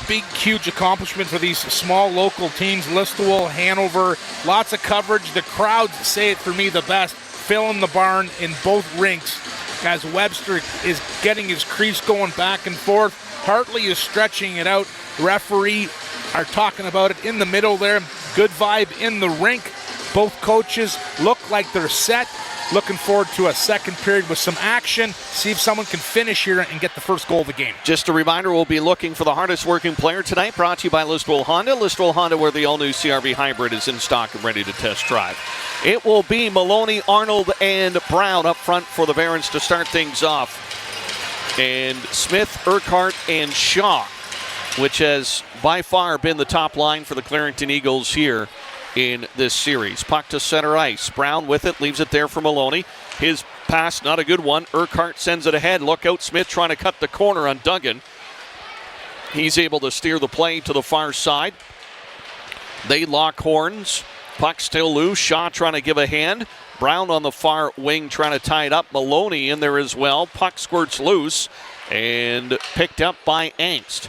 big, huge accomplishment for these small local teams. Listowel, Hanover, lots of coverage. The crowds say it for me the best. Filling the barn in both rinks as Webster is getting his crease going back and forth. Hartley is stretching it out. Referee are talking about it in the middle there. Good vibe in the rink. Both coaches look like they're set. Looking forward to a second period with some action. See if someone can finish here and get the first goal of the game. Just a reminder, we'll be looking for the hardest working player tonight. Brought to you by Listowel Honda. Listowel Honda, where the all-new CRV Hybrid is in stock and ready to test drive. It will be Maloney, Arnold, and Brown up front for the Barons to start things off. And Smith, Urquhart, and Shaw, which has by far been the top line for the Clarington Eagles here in this series. Puck to center ice. Brown with it, leaves it there for Maloney. His pass, not a good one. Urquhart sends it ahead. Look out, Smith trying to cut the corner on Duggan. He's able to steer the play to the far side. They lock horns. Puck still loose. Shaw trying to give a hand. Brown on the far wing trying to tie it up. Maloney in there as well. Puck squirts loose and picked up by Angst.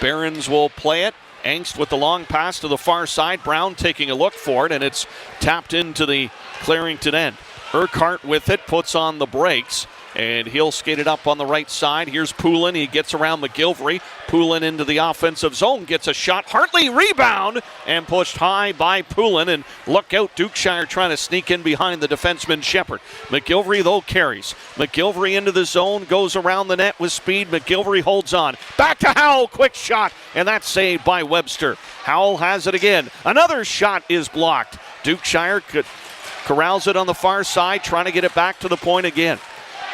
Barons will play it. Angst with the long pass to the far side. Brown taking a look for it, and it's tapped into the Clarington end. Urquhart with it, puts on the brakes, and he'll skate it up on the right side. Here's Poulin. He gets around McGilvery. Poulin into the offensive zone, gets a shot. Hartley rebound and pushed high by Poulin. And look out, Dukeshire trying to sneak in behind the defenseman Shepard. McGilvery, though, carries. McGilvery into the zone, goes around the net with speed. McGilvery holds on. Back to Howell, quick shot, and that's saved by Webster. Howell has it again. Another shot is blocked. Dukeshire corrals it on the far side, trying to get it back to the point again.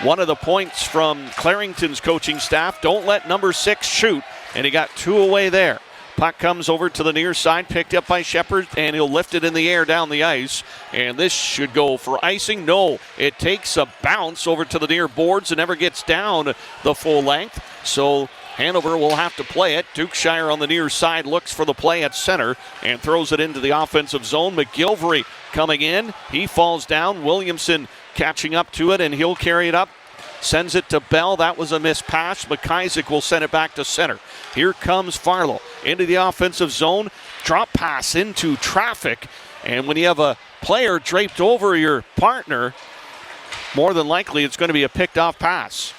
One of the points from Clarington's coaching staff, don't let number 6 shoot, and he got 2 away there. Puck comes over to the near side, picked up by Shepard, and he'll lift it in the air down the ice. And this should go for icing. No, it takes a bounce over to the near boards and never gets down the full length. So Hanover will have to play it. Dukeshire on the near side looks for the play at center and throws it into the offensive zone. McGilvery coming in. He falls down. Williamson catching up to it, and he'll carry it up. Sends it to Bell. That was a missed pass. McIsaac will send it back to center. Here comes Farlow into the offensive zone. Drop pass into traffic. And when you have a player draped over your partner, more than likely it's going to be a picked off pass.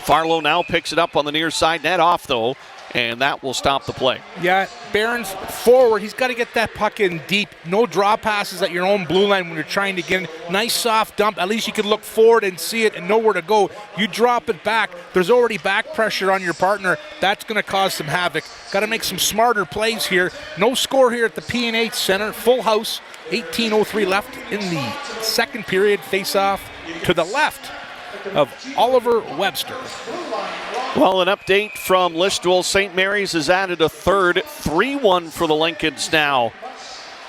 Farlow now picks it up on the near side. Net off, though, and that will stop the play. Yeah, Barons forward. He's got to get that puck in deep. No draw passes at your own blue line when you're trying to get in. Nice soft dump. At least you can look forward and see it and know where to go. You drop it back. There's already back pressure on your partner. That's going to cause some havoc. Got to make some smarter plays here. No score here at the PNH Center. Full house. 18:03 left in the second period. Face-off to the left of Oliver Webster. Well, an update from Listowel. St. Mary's has added a third. 3-1 for the Lincolns now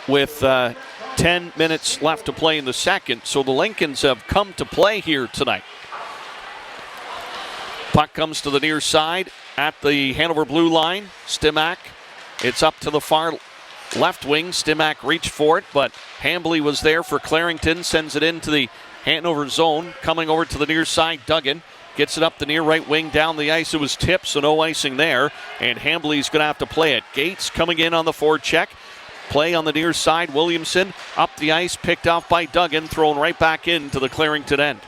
with 10 minutes left to play in the second. So the Lincolns have come to play here tonight. Puck comes to the near side at the Hanover blue line. Stimac, it's up to the far left wing. Stimac reached for it, but Hambley was there for Clarington. Sends it into the Hanover zone. Coming over to the near side, Duggan. gets it up the near right wing down the ice. It was tipped, so no icing there. And Hambley's going to have to play it. Gates coming in on the forecheck. Play on the near side. Williamson up the ice, picked off by Duggan, thrown right back into the Clarington end.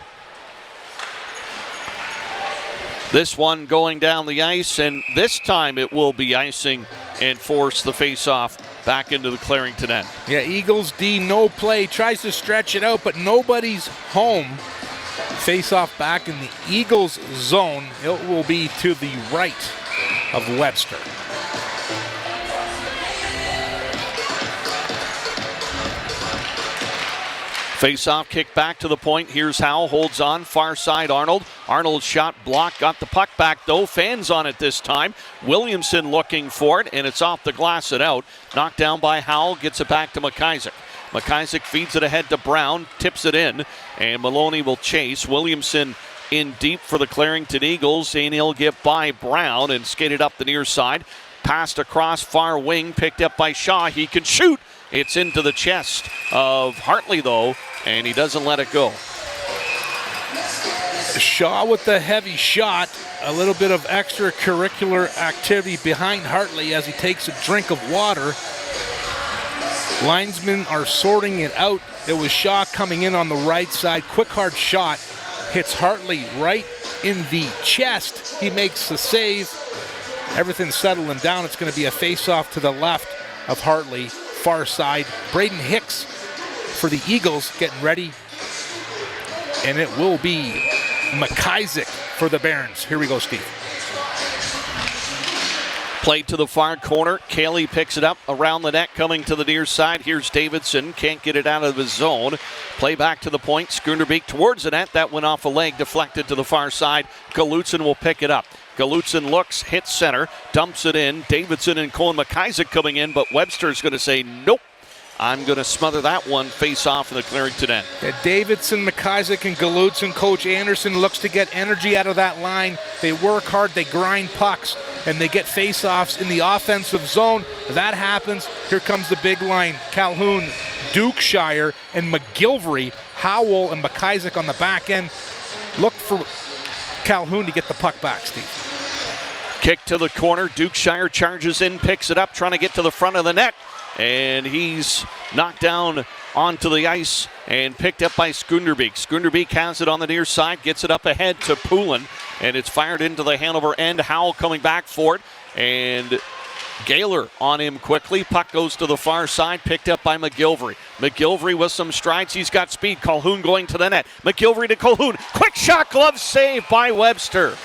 This one going down the ice, and this time it will be icing and force the face-off back into the Clarington end. Yeah, Eagles D, no play. Tries to stretch it out, but nobody's home. Face-off back in the Eagles zone. It will be to the right of Webster. Face-off kick back to the point. Here's Howe, holds on, far side Arnold. Arnold's shot blocked, got the puck back though. Fans on it this time. Williamson looking for it, and it's off the glass and out. Knocked down by Howe, gets it back to McIsaac. McIsaac feeds it ahead to Brown, tips it in, and Maloney will chase. Williamson in deep for the Clarington Eagles, and he'll get by Brown and skated up the near side. Passed across far wing, picked up by Shaw. He can shoot. It's into the chest of Hartley, though, and he doesn't let it go. Shaw with the heavy shot. A little bit of extracurricular activity behind Hartley as he takes a drink of water. Linesmen are sorting it out. It was Shaw coming in on the right side. Quick, hard shot. Hits Hartley right in the chest. He makes the save. Everything's settling down. It's going to be a face-off to the left of Hartley. Far side. Braden Hicks for the Eagles getting ready. And it will be McIsaac for the Barons. Here we go, Steve. Play to the far corner. Cayley picks it up around the net, coming to the near side. Here's Davidson. Can't get it out of his zone. Play back to the point. Schoonerbeek towards the net. That went off a leg, deflected to the far side. Galutson will pick it up. Galutson looks, hits center, dumps it in. Davidson and Colin McIsaac coming in, but Webster's going to say, nope, I'm going to smother that one. Face off in the Clarington end. Yeah, Davidson, McIsaac, and Galutson. Coach Anderson looks to get energy out of that line. They work hard, they grind pucks, and they get face-offs in the offensive zone. That happens. Here comes the big line. Calhoun, Dukeshire, and McGilvery. Howell and McIsaac on the back end. Look for Calhoun to get the puck back, Steve. Kick to the corner. Dukeshire charges in, picks it up, trying to get to the front of the net. And he's knocked down onto the ice and picked up by Schoonerbeek. Schoonerbeek has it on the near side, gets it up ahead to Poulin, and it's fired into the Hanover end. Howell coming back for it, and Gaylor on him quickly. Puck goes to the far side, picked up by McGilvery. McGilvery with some strides. He's got speed. Calhoun going to the net. McGilvery to Calhoun. Quick shot, glove save by Webster.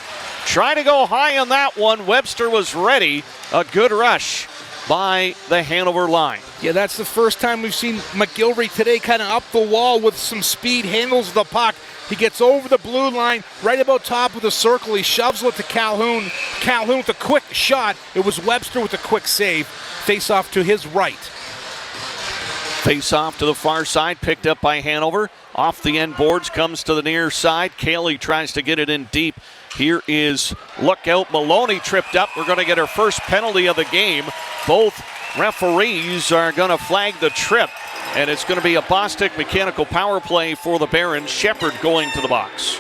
Trying to go high on that one. Webster was ready. A good rush by the Hanover line. Yeah, that's the first time we've seen McGilvery today kind of up the wall with some speed, handles the puck. He gets over the blue line, right about top of the circle. He shoves it to Calhoun. Calhoun with a quick shot. It was Webster with a quick save. Face off to his right. Face off to the far side, picked up by Hanover. Off the end boards, comes to the near side. Cayley tries to get it in deep. Here is lookout. Maloney tripped up. We're going to get our first penalty of the game. Both referees are going to flag the trip, and it's going to be a Bostic mechanical power play for the Barons. Shepard going to the box.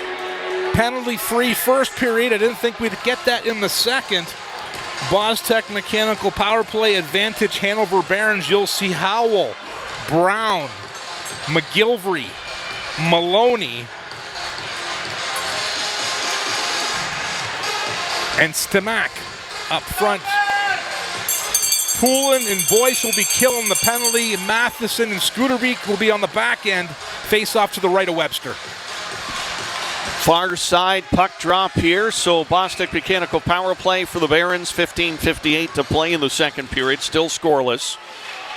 Penalty-free first period. I didn't think we'd get that in the second. Bostic mechanical power play advantage. Hanover Barons. You'll see Howell, Brown, McGilvery, Maloney, and Stimac up front. Poulin and Boyce will be killing the penalty. Matheson and Schoonerbeek will be on the back end. Face off to the right of Webster. Far side puck drop here. So Bostic mechanical power play for the Barons. 15:58 to play in the second period. Still scoreless.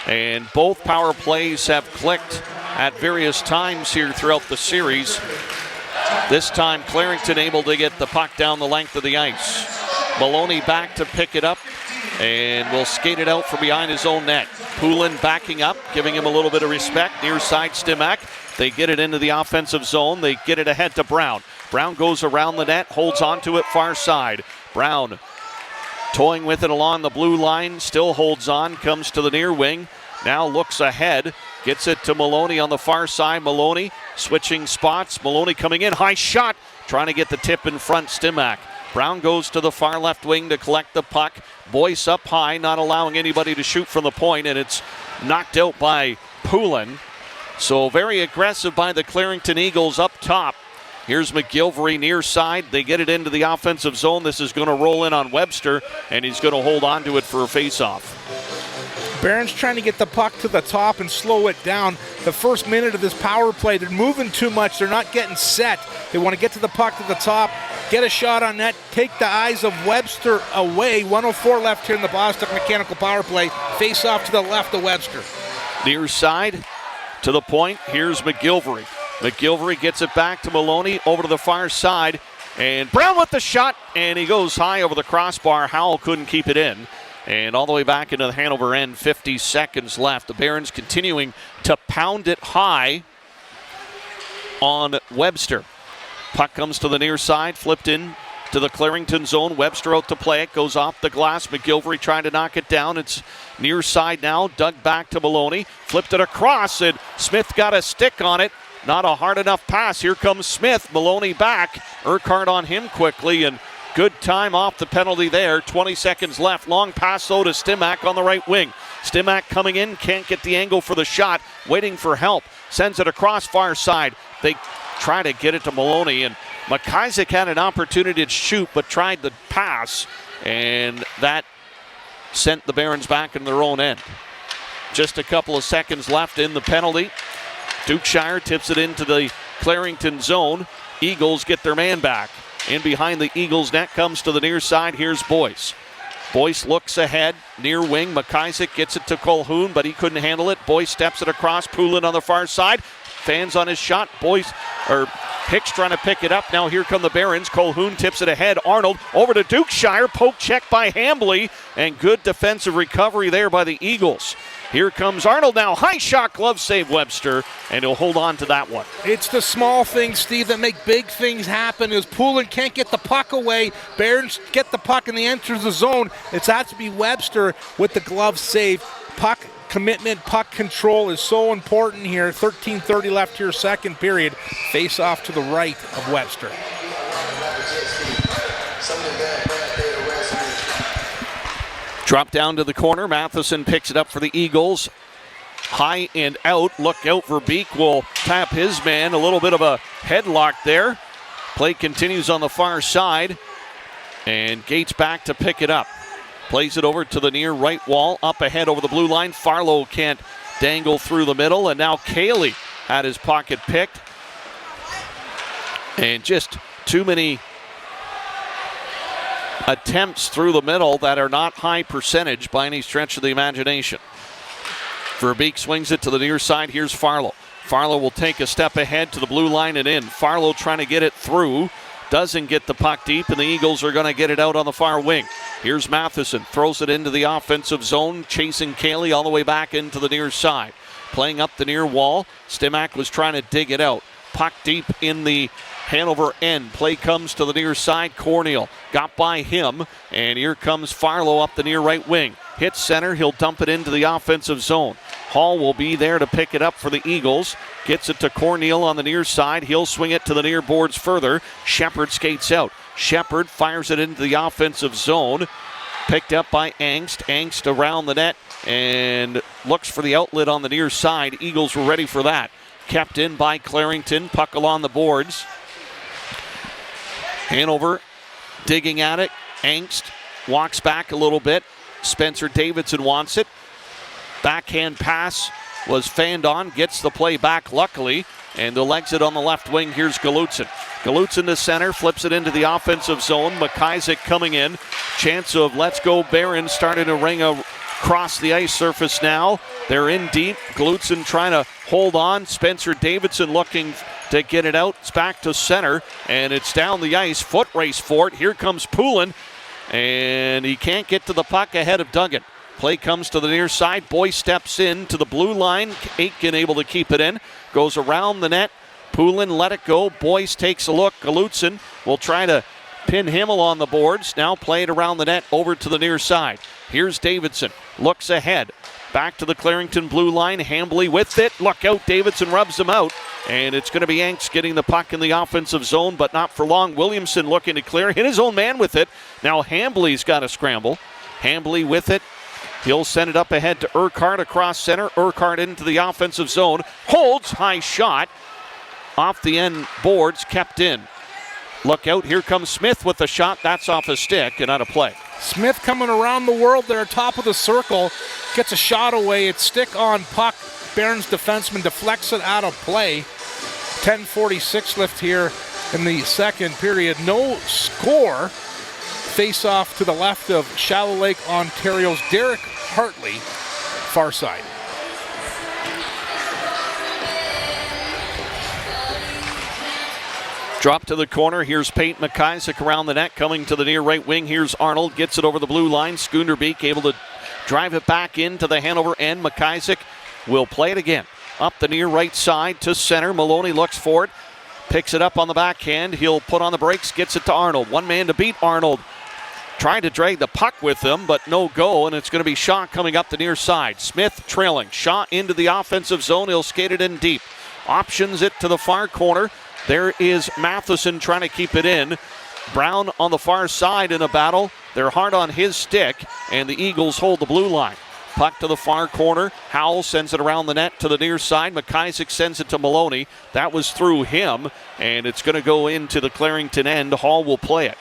And both power plays have clicked at various times here throughout the series. This time Clarington able to get the puck down the length of the ice. Maloney back to pick it up and will skate it out from behind his own net. Poulin backing up, giving him a little bit of respect. Near side Stimac. They get it into the offensive zone. They get it ahead to Brown. Brown goes around the net, holds onto it far side. Brown toying with it along the blue line, still holds on, comes to the near wing. Now looks ahead, gets it to Maloney on the far side. Maloney switching spots. Maloney coming in, high shot, trying to get the tip in front, Stimac. Brown goes to the far left wing to collect the puck. Boyce up high, not allowing anybody to shoot from the point, and it's knocked out by Poulin. So very aggressive by the Clarington Eagles up top. Here's McGilvery near side. They get it into the offensive zone. This is going to roll in on Webster, and he's going to hold on to it for a faceoff. Barron's trying to get the puck to the top and slow it down. The first minute of this power play, they're moving too much. They're not getting set. They want to get to the puck to the top, get a shot on net, take the eyes of Webster away. 1:04 left here in the Boston Mechanical power play. Face off to the left of Webster. Near side to the point. Here's McGilvery. McGilvery gets it back to Maloney over to the far side. And Brown with the shot, and he goes high over the crossbar. Howell couldn't keep it in. And all the way back into the Hanover end, 50 seconds left. The Barons continuing to pound it high on Webster. Puck comes to the near side, flipped in to the Clarington zone. Webster out to play it, goes off the glass. McGilvery trying to knock it down. It's near side now, dug back to Maloney. Flipped it across, and Smith got a stick on it. Not a hard enough pass. Here comes Smith. Maloney back. Urquhart on him quickly, and good time off the penalty there. 20 seconds left. Long pass, though, to Stimac on the right wing. Stimac coming in, can't get the angle for the shot. Waiting for help. Sends it across far side. They try to get it to Maloney, and McIsaac had an opportunity to shoot, but tried the pass, and that sent the Barons back in their own end. Just a couple of seconds left in the penalty. Dukeshire tips it into the Clarington zone. Eagles get their man back. In behind the Eagles net, comes to the near side. Here's Boyce. Boyce looks ahead, near wing. McIsaac gets it to Colhoun, but he couldn't handle it. Boyce steps it across. Poulin on the far side. Fans on his shot. Hicks trying to pick it up. Now here come the Barons. Colhoun tips it ahead. Arnold over to Dukeshire. Poke check by Hambly, and good defensive recovery there by the Eagles. Here comes Arnold now. High shot, glove save Webster, and he'll hold on to that one. It's the small things, Steve, that make big things happen. As Poulin can't get the puck away, Barons get the puck and they enter the zone. It's has to be Webster with the glove save. Puck commitment, puck control is so important here. 13:30 left here, second period. Face off to the right of Webster. Drop down to the corner. Matheson picks it up for the Eagles. High and out. Look out, Verbeek will tap his man. A little bit of a headlock there. Play continues on the far side. And Gates back to pick it up. Plays it over to the near right wall. Up ahead over the blue line. Farlow can't dangle through the middle. And now Cayley had his pocket picked. And just too many attempts through the middle that are not high percentage by any stretch of the imagination. Verbeek swings it to the near side. Here's Farlow. Farlow will take a step ahead to the blue line and in. Farlow trying to get it through. Doesn't get the puck deep, and the Eagles are going to get it out on the far wing. Here's Matheson. Throws it into the offensive zone, chasing Cayley all the way back into the near side. Playing up the near wall. Stimac was trying to dig it out. Puck deep in the Hanover end. Play comes to the near side. Corneal got by him, and here comes Farlow up the near right wing. Hits center. He'll dump it into the offensive zone. Hall will be there to pick it up for the Eagles. Gets it to Corneal on the near side. He'll swing it to the near boards further. Shepard skates out. Shepard fires it into the offensive zone. Picked up by Angst. Angst around the net and looks for the outlet on the near side. Eagles were ready for that. Kept in by Clarington. Puck along the boards. Hanover digging at it. Angst walks back a little bit. Spencer Davidson wants it. Backhand pass was fanned on. Gets the play back luckily. And they'll exit on the left wing. Here's Galutzin. Galutzin to center. Flips it into the offensive zone. McIsaac coming in. Chance of let's go Barons starting to ring across the ice surface now. They're in deep. Galutzin trying to hold on. Spencer Davidson looking to get it out. It's back to center. And it's down the ice. Foot race for it. Here comes Poulin. And he can't get to the puck ahead of Duggan. Play comes to the near side. Boyce steps in to the blue line. Aitken able to keep it in. Goes around the net. Poulin let it go. Boyce takes a look. Galutzin will try to pin Himmel on the boards. Now played around the net over to the near side. Here's Davidson. Looks ahead. Back to the Clarington blue line. Hambly with it. Look out. Davidson rubs him out. And it's going to be Yanks getting the puck in the offensive zone, but not for long. Williamson looking to clear. Hit his own man with it. Now Hambley's got to scramble. Hambley with it. He'll send it up ahead to Urquhart across center. Urquhart into the offensive zone. Holds. High shot. Off the end boards. Kept in. Look out. Here comes Smith with the shot. That's off a stick and out of play. Smith coming around the world there, top of the circle. Gets a shot away. It's stick on puck. Barons defenseman deflects it out of play. 10:46 left here in the second period. No score. Face off to the left of Shallow Lake, Ontario's Derek Hartley, far side. Drop to the corner. Here's Peyton McIsaac around the net, coming to the near right wing. Here's Arnold, gets it over the blue line. Schoonderbeek able to drive it back into the Hanover end. McIsaac will play it again. Up the near right side to center. Maloney looks for it. Picks it up on the backhand. He'll put on the brakes. Gets it to Arnold. One man to beat Arnold. Trying to drag the puck with him, but no go, and it's going to be Shaw coming up the near side. Smith trailing. Shaw into the offensive zone. He'll skate it in deep. Options it to the far corner. There is Matheson trying to keep it in. Brown on the far side in a battle. They're hard on his stick, and the Eagles hold the blue line. Puck to the far corner. Howell sends it around the net to the near side. McIsaac sends it to Maloney. That was through him, and it's going to go into the Clarington end. Hall will play it.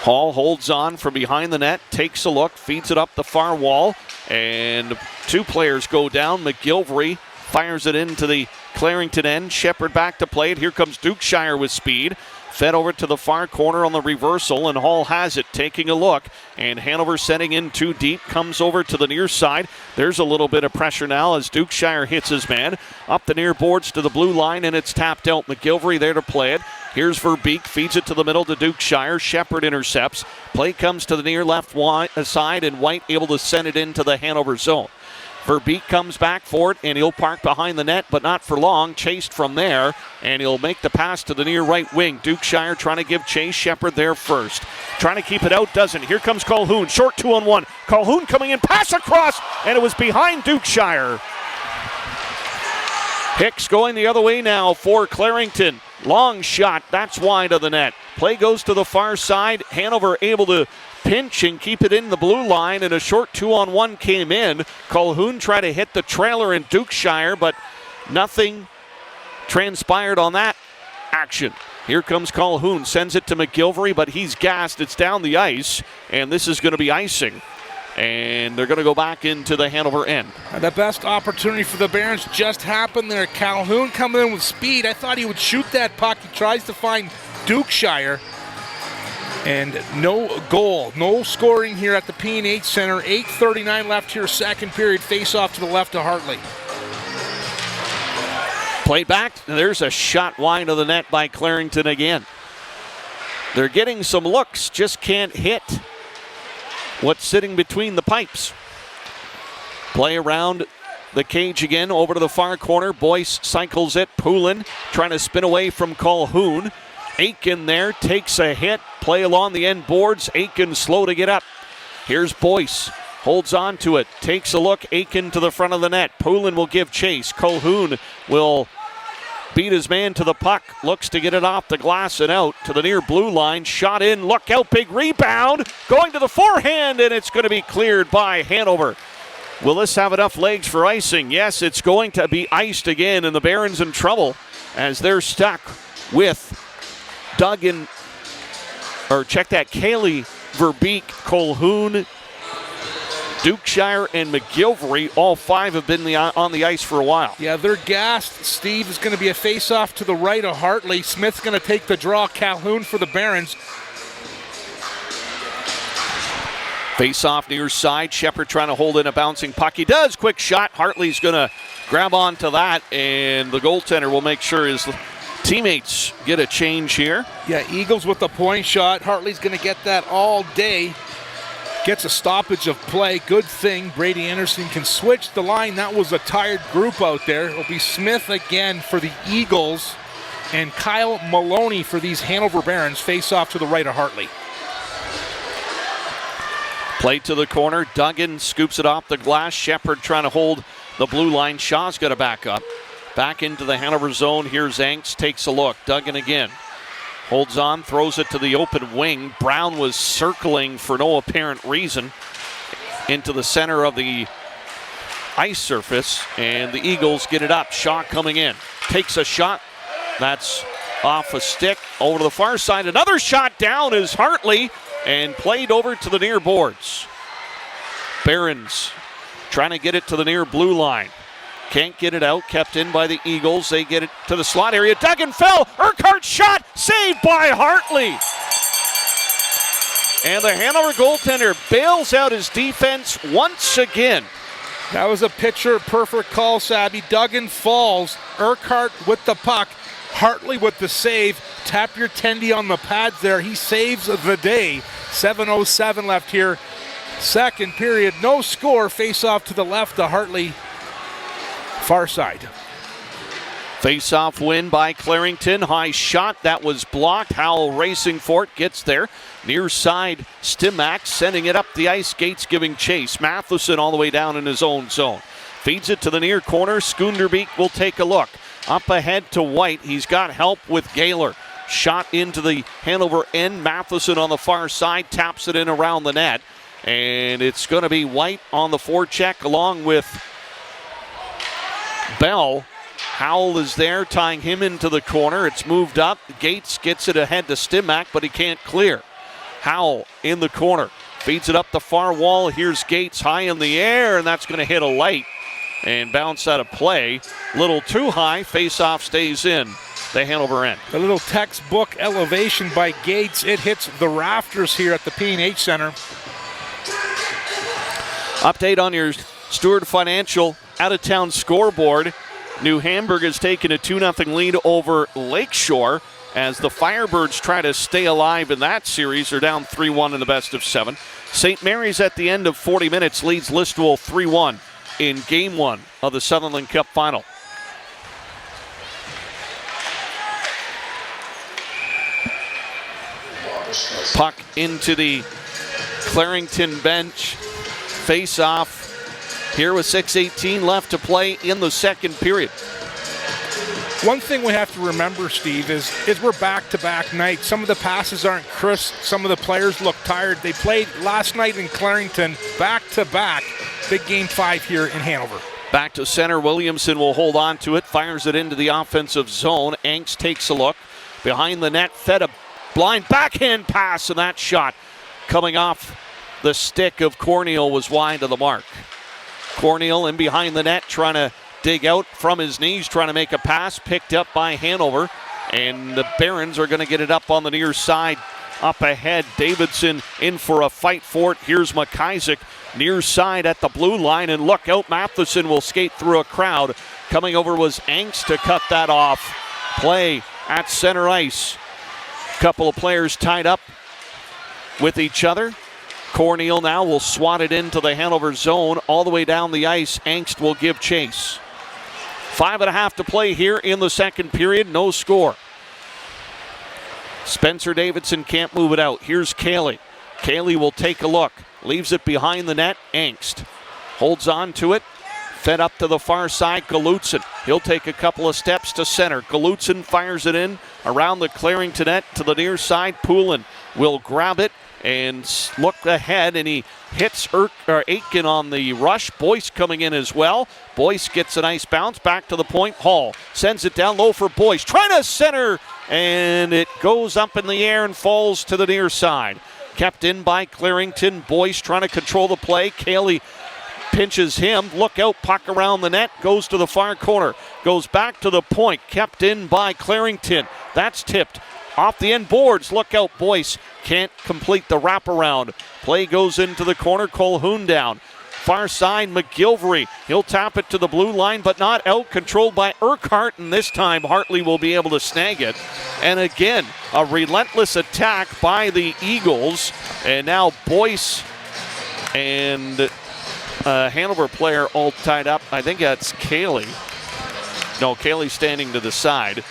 Hall holds on from behind the net, takes a look, feeds it up the far wall, and two players go down. McGilvery fires it into the Clarington end. Shepard back to play it. Here comes Dukeshire with speed. Fed over to the far corner on the reversal, and Hall has it, taking a look. And Hanover setting in too deep, comes over to the near side. There's a little bit of pressure now as Dukeshire hits his man. Up the near boards to the blue line, and it's tapped out. McGilvery there to play it. Here's Verbeek, feeds it to the middle to Dukeshire. Shepard intercepts. Play comes to the near left side, and White able to send it into the Hanover zone. Verbeek comes back for it, and he'll park behind the net, but not for long. Chased from there, and he'll make the pass to the near right wing. Dukeshire trying to give chase. Shepard there first. Trying to keep it out, doesn't. Here comes Colhoun. Short 2-on-1. Colhoun coming in, pass across, and it was behind Dukeshire. Hicks going the other way now for Clarington. Long shot, that's wide of the net. Play goes to the far side. Hanover able to pinch and keep it in the blue line, and a short 2-on-1 came in. Colhoun tried to hit the trailer in Dukeshire, but nothing transpired on that action. Here comes Colhoun, sends it to McGilvery, but he's gassed. It's down the ice, and this is going to be icing. And they're going to go back into the Hanover end. The best opportunity for the Barons just happened there. Calhoun coming in with speed. I thought he would shoot that puck. He tries to find Dukeshire. And no goal, no scoring here at the PNH Center. 8:39 left here, second period. Face off to the left of Hartley. Play back. There's a shot wide of the net by Clarington again. They're getting some looks, just can't hit what's sitting between the pipes. Play around the cage again, over to the far corner. Boyce cycles it. Poulin trying to spin away from Colhoun. Aiken there takes a hit. Play along the end boards. Aiken slow to get up. Here's Boyce. Holds on to it. Takes a look. Aiken to the front of the net. Poulin will give chase. Colhoun will beat his man to the puck. Looks to get it off the glass and out to the near blue line. Shot in. Look out. Big rebound. Going to the forehand, and it's going to be cleared by Hanover. Will this have enough legs for icing? Yes, it's going to be iced again, and the Barons in trouble as they're stuck with Duggan, or check that, Cayley, Verbeek, Colhoun, Dukeshire, and McGilvery. All five have been on the ice for a while. Yeah, they're gassed. Steve is going to be a face-off to the right of Hartley. Smith's going to take the draw. Calhoun for the Barons. Face-off near side. Shepard trying to hold in a bouncing puck. He does. Quick shot. Hartley's going to grab onto that, and the goaltender will make sure his teammates get a change here. Yeah, Eagles with the point shot. Hartley's going to get that all day. Gets a stoppage of play. Good thing Brady Anderson can switch the line. That was a tired group out there. It'll be Smith again for the Eagles and Kyle Maloney for these Hanover Barons. Face off to the right of Hartley. Play to the corner. Duggan scoops it off the glass. Shepard trying to hold the blue line. Shaw's got to back up. Back into the Hanover zone. Here's Angst, takes a look. Duggan again. Holds on, throws it to the open wing. Brown was circling for no apparent reason into the center of the ice surface, and the Eagles get it up. Shaw coming in. Takes a shot. That's off a stick. Over to the far side. Another shot down is Hartley, and played over to the near boards. Barons trying to get it to the near blue line. Can't get it out. Kept in by the Eagles. They get it to the slot area. Duggan fell. Urquhart shot. Saved by Hartley. And the Hanover goaltender bails out his defense once again. That was a picture-perfect call, Sabby. Duggan falls. Urquhart with the puck. Hartley with the save. Tap your tendy on the pads there. He saves the day. 7:07 left here. Second period. No score. Face off to the left to Hartley. Far side. Face-off win by Clarington. High shot. That was blocked. Howell racing for it. Gets there. Near side, Stimac sending it up the ice. Gates giving chase. Matheson all the way down in his own zone. Feeds it to the near corner. Skunderbeek will take a look. Up ahead to White. He's got help with Gaylor. Shot into the Hanover end. Matheson on the far side. Taps it in around the net. And it's going to be White on the forecheck along with Bell. Howell is there, tying him into the corner. It's moved up. Gates gets it ahead to Stimac, but he can't clear. Howell in the corner. Feeds it up the far wall. Here's Gates high in the air, and that's going to hit a light and bounce out of play. Little too high. Face-off stays in the Hanover end. A little textbook elevation by Gates. It hits the rafters here at the P&H Center. Update on your Stewart Financial out-of-town scoreboard. New Hamburg has taken a 2-0 lead over Lakeshore as the Firebirds try to stay alive in that series. They're down 3-1 in the best of 7. St. Mary's at the end of 40 minutes leads Listowel 3-1 in Game 1 of the Sutherland Cup Final. Puck into the Clarington bench. Face-off here with 6:18 left to play in the second period. One thing we have to remember, Steve, is we're back-to-back nights. Some of the passes aren't crisp. Some of the players look tired. They played last night in Clarington back-to-back. Big Game 5 here in Hanover. Back to center. Williamson will hold on to it. Fires it into the offensive zone. Angst takes a look. Behind the net, fed a blind backhand pass, and that shot coming off the stick of Corneal was wide of the mark. Corneal in behind the net trying to dig out from his knees, trying to make a pass, picked up by Hanover, and the Barons are going to get it up on the near side. Up ahead, Davidson in for a fight for it. Here's McIsaac near side at the blue line, and look out, Matheson will skate through a crowd. Coming over was Angst to cut that off. Play at center ice. Couple of players tied up with each other. Corneal now will swat it into the Hanover zone all the way down the ice. Angst will give chase. 5.5 to play here in the second period. No score. Spencer Davidson can't move it out. Here's Cayley. Cayley will take a look. Leaves it behind the net. Angst holds on to it. Fed up to the far side. Galutzin. He'll take a couple of steps to center. Galutzin fires it in around the Clarington net to the near side. Poulin will grab it and look ahead, and he hits Aitken on the rush. Boyce coming in as well. Boyce gets a nice bounce back to the point. Hall sends it down low for Boyce. Trying to center, and it goes up in the air and falls to the near side. Kept in by Clarington. Boyce trying to control the play. Cayley pinches him. Look out, puck around the net. Goes to the far corner. Goes back to the point. Kept in by Clarington. That's tipped off the end boards. Look out, Boyce can't complete the wraparound. Play goes into the corner. Colhoun down. Far side, McGilvery. He'll tap it to the blue line, but not out. Controlled by Urquhart, and this time Hartley will be able to snag it. And again, a relentless attack by the Eagles. And now Boyce and Hanover player all tied up. I think that's Cayley. No, Cayley standing to the side.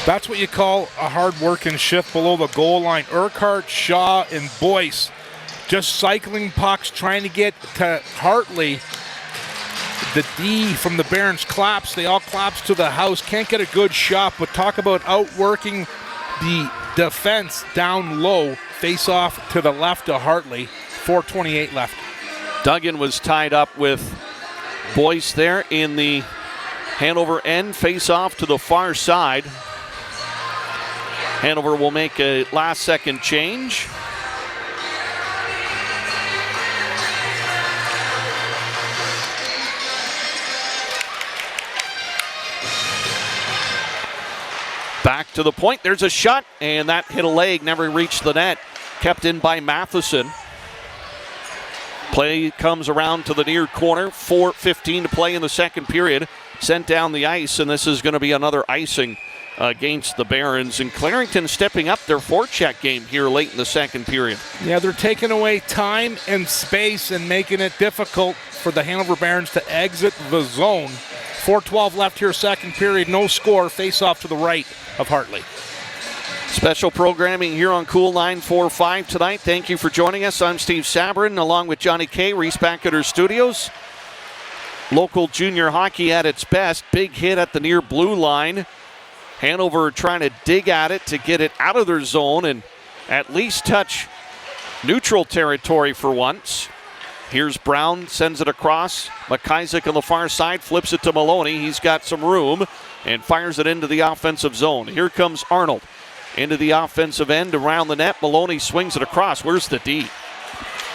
That's what you call a hard-working shift below the goal line. Urquhart, Shaw, and Boyce just cycling pucks, trying to get to Hartley. The D from the Barons claps. They all claps to the house. Can't get a good shot, but talk about outworking the defense down low. Face off to the left of Hartley. 4:28 left. Duggan was tied up with Boyce there in the Hanover end. Face off to the far side. Hanover will make a last-second change. Back to the point. There's a shot, and that hit a leg, never reached the net. Kept in by Matheson. Play comes around to the near corner. 4:15 to play in the second period. Sent down the ice, and this is going to be another icing against the Barons. And Clarington stepping up their forecheck game here late in the second period. Yeah, they're taking away time and space and making it difficult for the Hanover Barons to exit the zone. 4:12 left here, second period. No score. Face off to the right of Hartley. Special programming here on Cool 945 tonight. Thank you for joining us. I'm Steve Sabrin, along with Johnny Kay, Reese Banketer Studios. Local junior hockey at its best. Big hit at the near blue line. Hanover trying to dig at it to get it out of their zone and at least touch neutral territory for once. Here's Brown, sends it across. McIsaac on the far side, flips it to Maloney. He's got some room and fires it into the offensive zone. Here comes Arnold into the offensive end around the net. Maloney swings it across. Where's the D?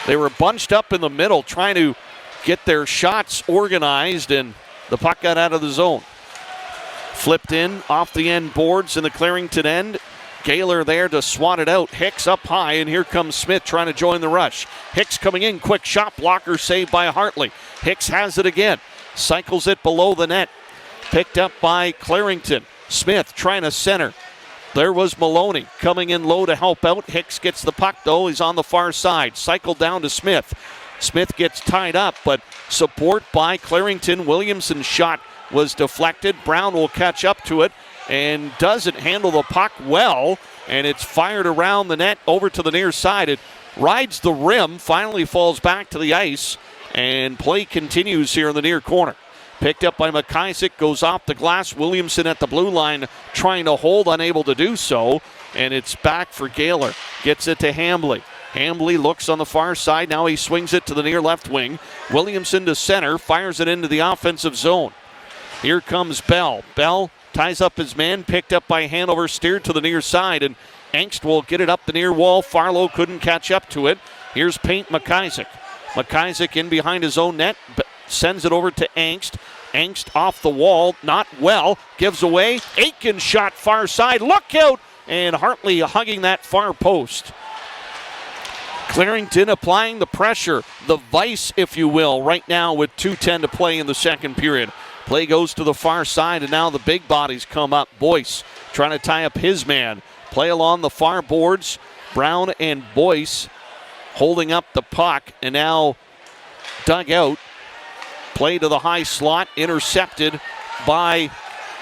They were bunched up in the middle trying to get their shots organized, and the puck got out of the zone. Flipped in off the end boards in the Clarington end. Gaylor there to swat it out. Hicks up high, and here comes Smith trying to join the rush. Hicks coming in, quick shot blocker saved by Hartley. Hicks has it again. Cycles it below the net. Picked up by Clarington. Smith trying to center. There was Maloney coming in low to help out. Hicks gets the puck, though. He's on the far side. Cycle down to Smith. Smith gets tied up, but support by Clarington. Williamson's shot was deflected. Brown will catch up to it and doesn't handle the puck well, and it's fired around the net over to the near side. It rides the rim, finally falls back to the ice, and play continues here in the near corner. Picked up by McIsaac, goes off the glass. Williamson at the blue line trying to hold, unable to do so, and it's back for Gaylor. Gets it to Hambley. Hambley looks on the far side. Now he swings it to the near left wing. Williamson to center, fires it into the offensive zone. Here comes Bell. Bell ties up his man, picked up by Hanover, steered to the near side, and Angst will get it up the near wall. Farlow couldn't catch up to it. Here's Paint McIsaac. McIsaac in behind his own net, sends it over to Angst. Angst off the wall, not well, gives away. Aiken shot far side, look out! And Hartley hugging that far post. Clarington applying the pressure, the vice, if you will, right now with 2:10 to play in the second period. Play goes to the far side, and now the big bodies come up. Boyce trying to tie up his man. Play along the far boards. Brown and Boyce holding up the puck, and now dug out. Play to the high slot, intercepted by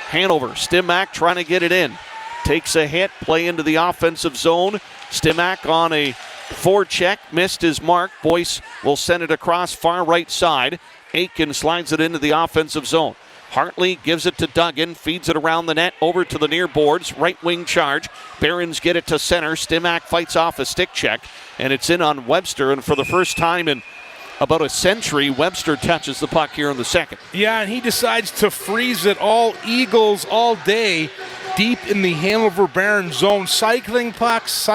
Hanover. Stimac trying to get it in. Takes a hit, play into the offensive zone. Stimac on a forecheck, missed his mark. Boyce will send it across far right side. Aiken slides it into the offensive zone. Hartley gives it to Duggan, feeds it around the net, over to the near boards, right wing charge. Barons get it to center. Stimac fights off a stick check, and it's in on Webster, and for the first time in about a century, Webster touches the puck here in the second. Yeah, and he decides to freeze it all Eagles all day deep in the Hanover Barons zone. Cycling pucks,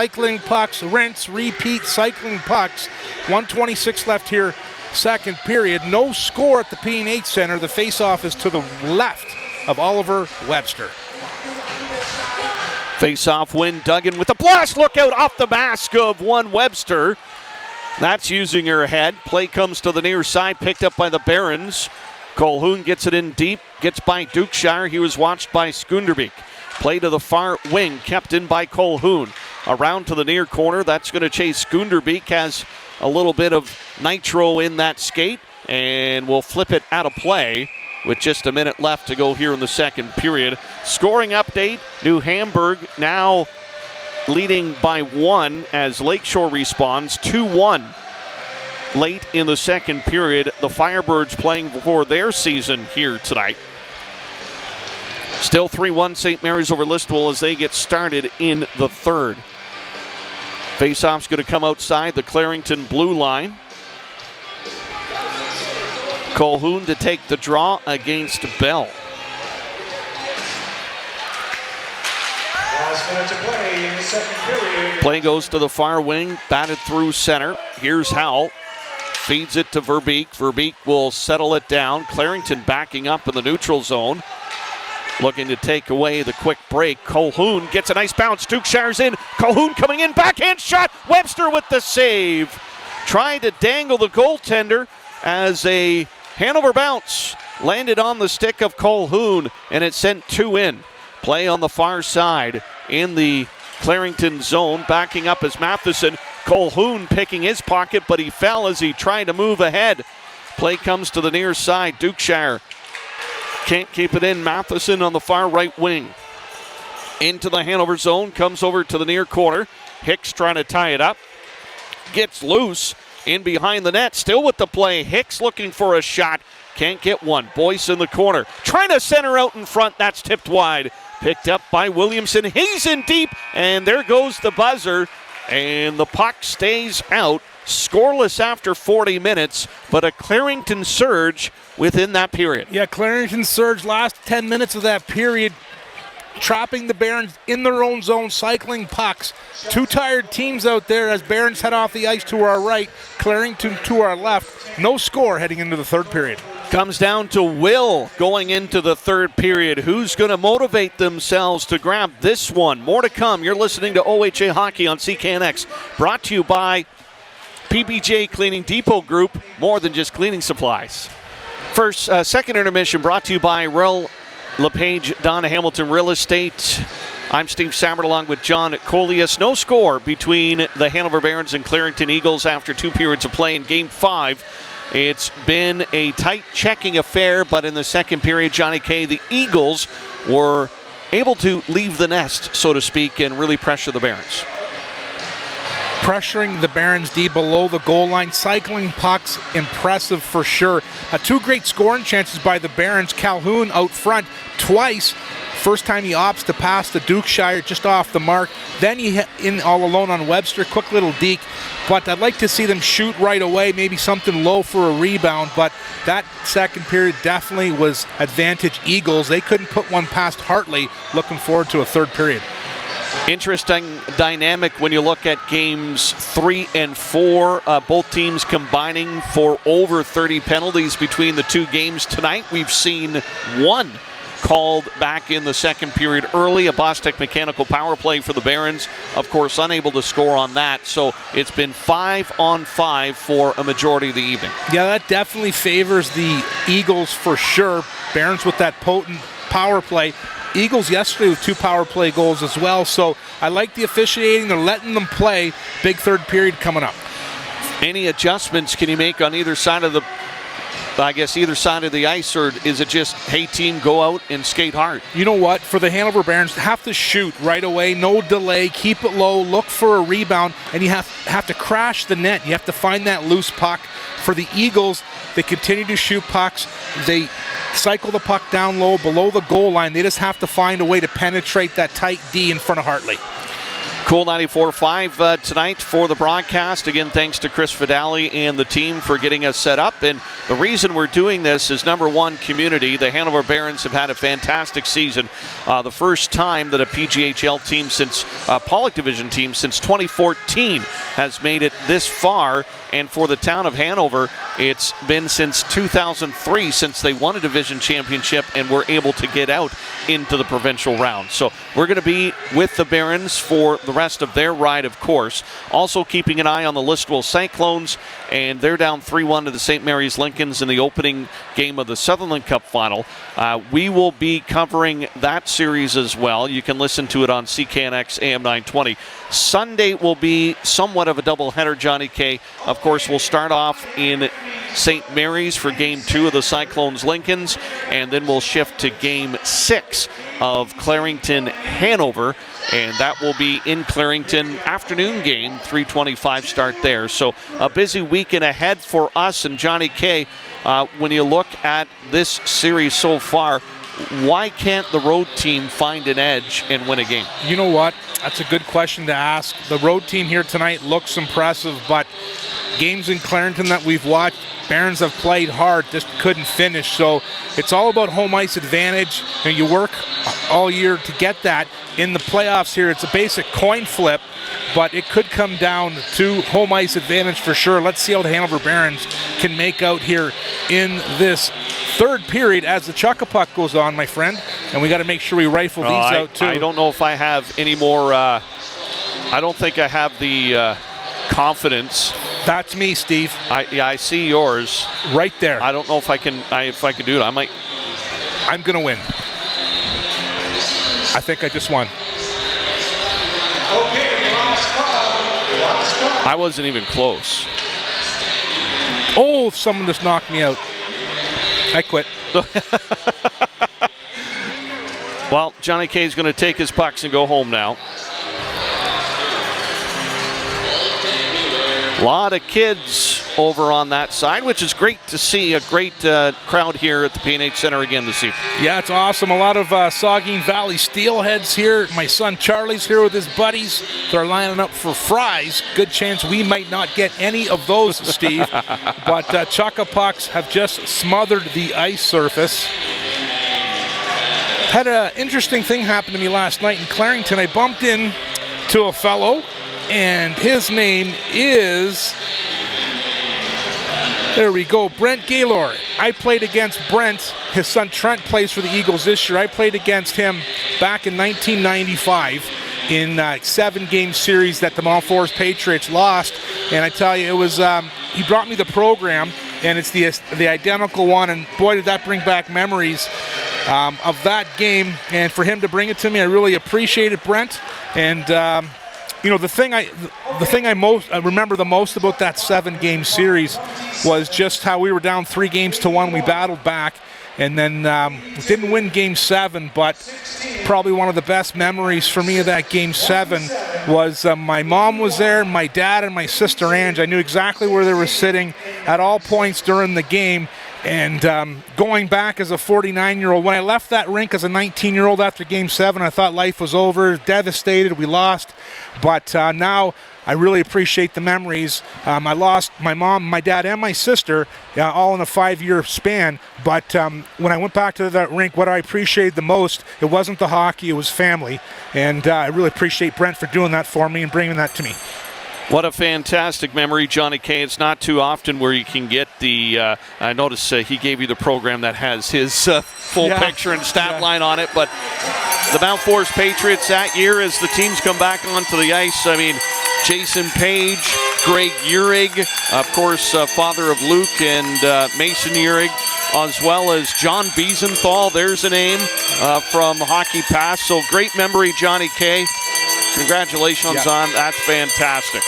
rinse, repeat, cycling pucks. 1:26 left here, second period. No score at the PNH Center. The faceoff is to the left of Oliver Webster. Face-off win. Duggan with the blast. Look out off the mask of one Webster. That's using her head. Play comes to the near side, picked up by the Barons. Colhoun gets it in deep, gets by Dukeshire. He was watched by Skunderbeek. Play to the far wing, kept in by Colhoun. Around to the near corner, that's going to chase Skunderbeek. Has a little bit of nitro in that skate, and will flip it out of play with just a minute left to go here in the second period. Scoring update, New Hamburg now leading by 1 as Lakeshore responds 2-1 late in the second period. The Firebirds playing for their season here tonight. Still 3-1 St. Mary's over Listowel as they get started in the third. Faceoff's going to come outside the Clarington blue line. Colquhoun to take the draw against Bell. Last minute to play in the second period. Play goes to the far wing, batted through center. Here's Howell. Feeds it to Verbeek. Verbeek will settle it down. Clarington backing up in the neutral zone. Looking to take away the quick break. Colquhoun gets a nice bounce. Dukeshire's in. Colquhoun coming in. Backhand shot. Webster with the save. Trying to dangle the goaltender as a Hanover bounce landed on the stick of Colquhoun, and it sent two in. Play on the far side in the Clarington zone. Backing up is Matheson. Colquhoun picking his pocket, but he fell as he tried to move ahead. Play comes to the near side. Dukeshire can't keep it in. Matheson on the far right wing. Into the Hanover zone. Comes over to the near corner. Hicks trying to tie it up. Gets loose. In behind the net. Still with the play. Hicks looking for a shot. Can't get one. Boyce in the corner. Trying to center out in front. That's tipped wide. Picked up by Williamson. He's in deep. And there goes the buzzer. And the puck stays out. Scoreless after 40 minutes. But a Clarington surge within that period. Yeah, Clarington surge last 10 minutes of that period, trapping the Barons in their own zone, cycling pucks. Two tired teams out there as Barons head off the ice to our right, Clarington to our left. No score heading into the third period. Comes down to will going into the third period. Who's going to motivate themselves to grab this one? More to come. You're listening to OHA Hockey on CKNX. Brought to you by PBJ Cleaning Depot Group. More than just cleaning supplies. Second intermission brought to you by Royal LePage, Donna Hamilton Real Estate. I'm Steve Sammert along with John Colias. No score between the Hanover Barons and Clarington Eagles after 2 periods of play in Game 5. It's been a tight checking affair, but in the second period, Johnny K., the Eagles were able to leave the nest, so to speak, and really pressure the Barons. Pressuring the Barons D below the goal line, cycling pucks, impressive for sure. Two great scoring chances by the Barons. Colquhoun out front twice. First time he opts to pass to Dukeshire just off the mark. Then he hit in all alone on Webster. Quick little deke. But I'd like to see them shoot right away, maybe something low for a rebound. But that second period definitely was advantage Eagles. They couldn't put one past Hartley. Looking forward to a third period. Interesting dynamic when you look at games 3 and 4. Both teams combining for over 30 penalties between the two games. Tonight we've seen one called back in the second period early. A Bostek mechanical power play for the Barons. Of course, unable to score on that. So it's been 5-on-5 for a majority of the evening. Yeah, that definitely favors the Eagles for sure. Barons with that potent power play. Eagles yesterday with 2 power play goals as well. So I like the officiating. They're letting them play. Big third period coming up. Any adjustments can you make on either side of the ice, or is it just, hey team, go out and skate hard? You know what? For the Hanover Barons, have to shoot right away. No delay. Keep it low. Look for a rebound. And you have to crash the net. You have to find that loose puck. For the Eagles, they continue to shoot pucks. They cycle the puck down low below the goal line. They just have to find a way to penetrate that tight D in front of Hartley. Cool 94.5 tonight for the broadcast. Again, thanks to Chris Fidali and the team for getting us set up. And the reason we're doing this is, number one, community. The Hanover Barons have had a fantastic season. The first time that a PJHL team since Pollock Division team since 2014 has made it this far. And for the town of Hanover, it's been since 2003 since they won a division championship and were able to get out into the provincial round. So we're going to be with the Barons for the rest of their ride, of course. Also keeping an eye on the Listowel Cyclones, and they're down 3-1 to the St. Mary's Lincolns in the opening game of the Sutherland Cup final. We will be covering that series as well. You can listen to it on CKNX AM 920. Sunday will be somewhat of a doubleheader, Johnny K. Of course, we'll start off in St. Mary's for Game 2 of the Cyclones Lincolns, and then we'll shift to Game 6 of Clarington Hanover and that will be in Clarington. Afternoon game, 3:25 start there. So a busy weekend ahead for us. And Johnny K, when you look at this series so far, why can't the road team find an edge and win a game? You know what? That's a good question to ask. The road team here tonight looks impressive, but games in Clarington that we've watched, Barons have played hard, just couldn't finish. So it's all about home ice advantage. And you work all year to get that. In the playoffs here, it's a basic coin flip, but it could come down to home ice advantage for sure. Let's see how the Hanover Barons can make out here in this third period as the chuck-a-puck goes on, my friend. And we got to make sure we rifle these out too. I don't know if I have any more. I don't think I have the confidence. That's me, Steve. I see yours right there. I don't know if I can. If I can do it, I might. I'm gonna win. I think I just won. I wasn't even close. Oh, someone just knocked me out. I quit. Well, Johnny K is going to take his pucks and go home now. A lot of kids over on that side, which is great to see. A great crowd here at the PNH Center again this evening. Yeah, it's awesome. A lot of Saugeen Valley Steelheads here. My son Charlie's here with his buddies. They're lining up for fries. Good chance we might not get any of those, Steve. But chuck-a-pucks have just smothered the ice surface. Had an interesting thing happen to me last night in Clarington. I bumped into a fellow, and his name is, there we go, Brent Gaylor. I played against Brent. His son Trent plays for the Eagles this year. I played against him back in 1995 in a 7-game series that the Mount Forest Patriots lost. And I tell you, it was he brought me the program, and it's the identical one. And boy, did that bring back memories of that game. And for him to bring it to me, I really appreciate it, Brent. And you know, the thing I remember the most about that 7-game series was just how we were down 3-1. We battled back, and then didn't win Game 7. But probably one of the best memories for me of that Game 7 was my mom was there, my dad, and my sister Ange. I knew exactly where they were sitting at all points during the game. And going back as a 49-year-old, when I left that rink as a 19-year-old after Game 7, I thought life was over, devastated, we lost. But now I really appreciate the memories. I lost my mom, my dad, and my sister all in a 5-year span. But when I went back to that rink, what I appreciated the most, it wasn't the hockey, it was family. And I really appreciate Brent for doing that for me and bringing that to me. What a fantastic memory, Johnny K. It's not too often where you can get the, I notice he gave you the program that has his full picture and stat line on it, but the Mount Forest Patriots that year, as the teams come back onto the ice, I mean, Jason Page, Greg Uhrig, of course, father of Luke and Mason Uhrig, as well as John Biesenthal, there's a name from Hockey Pass. So great memory, Johnny K. Congratulations on that's fantastic.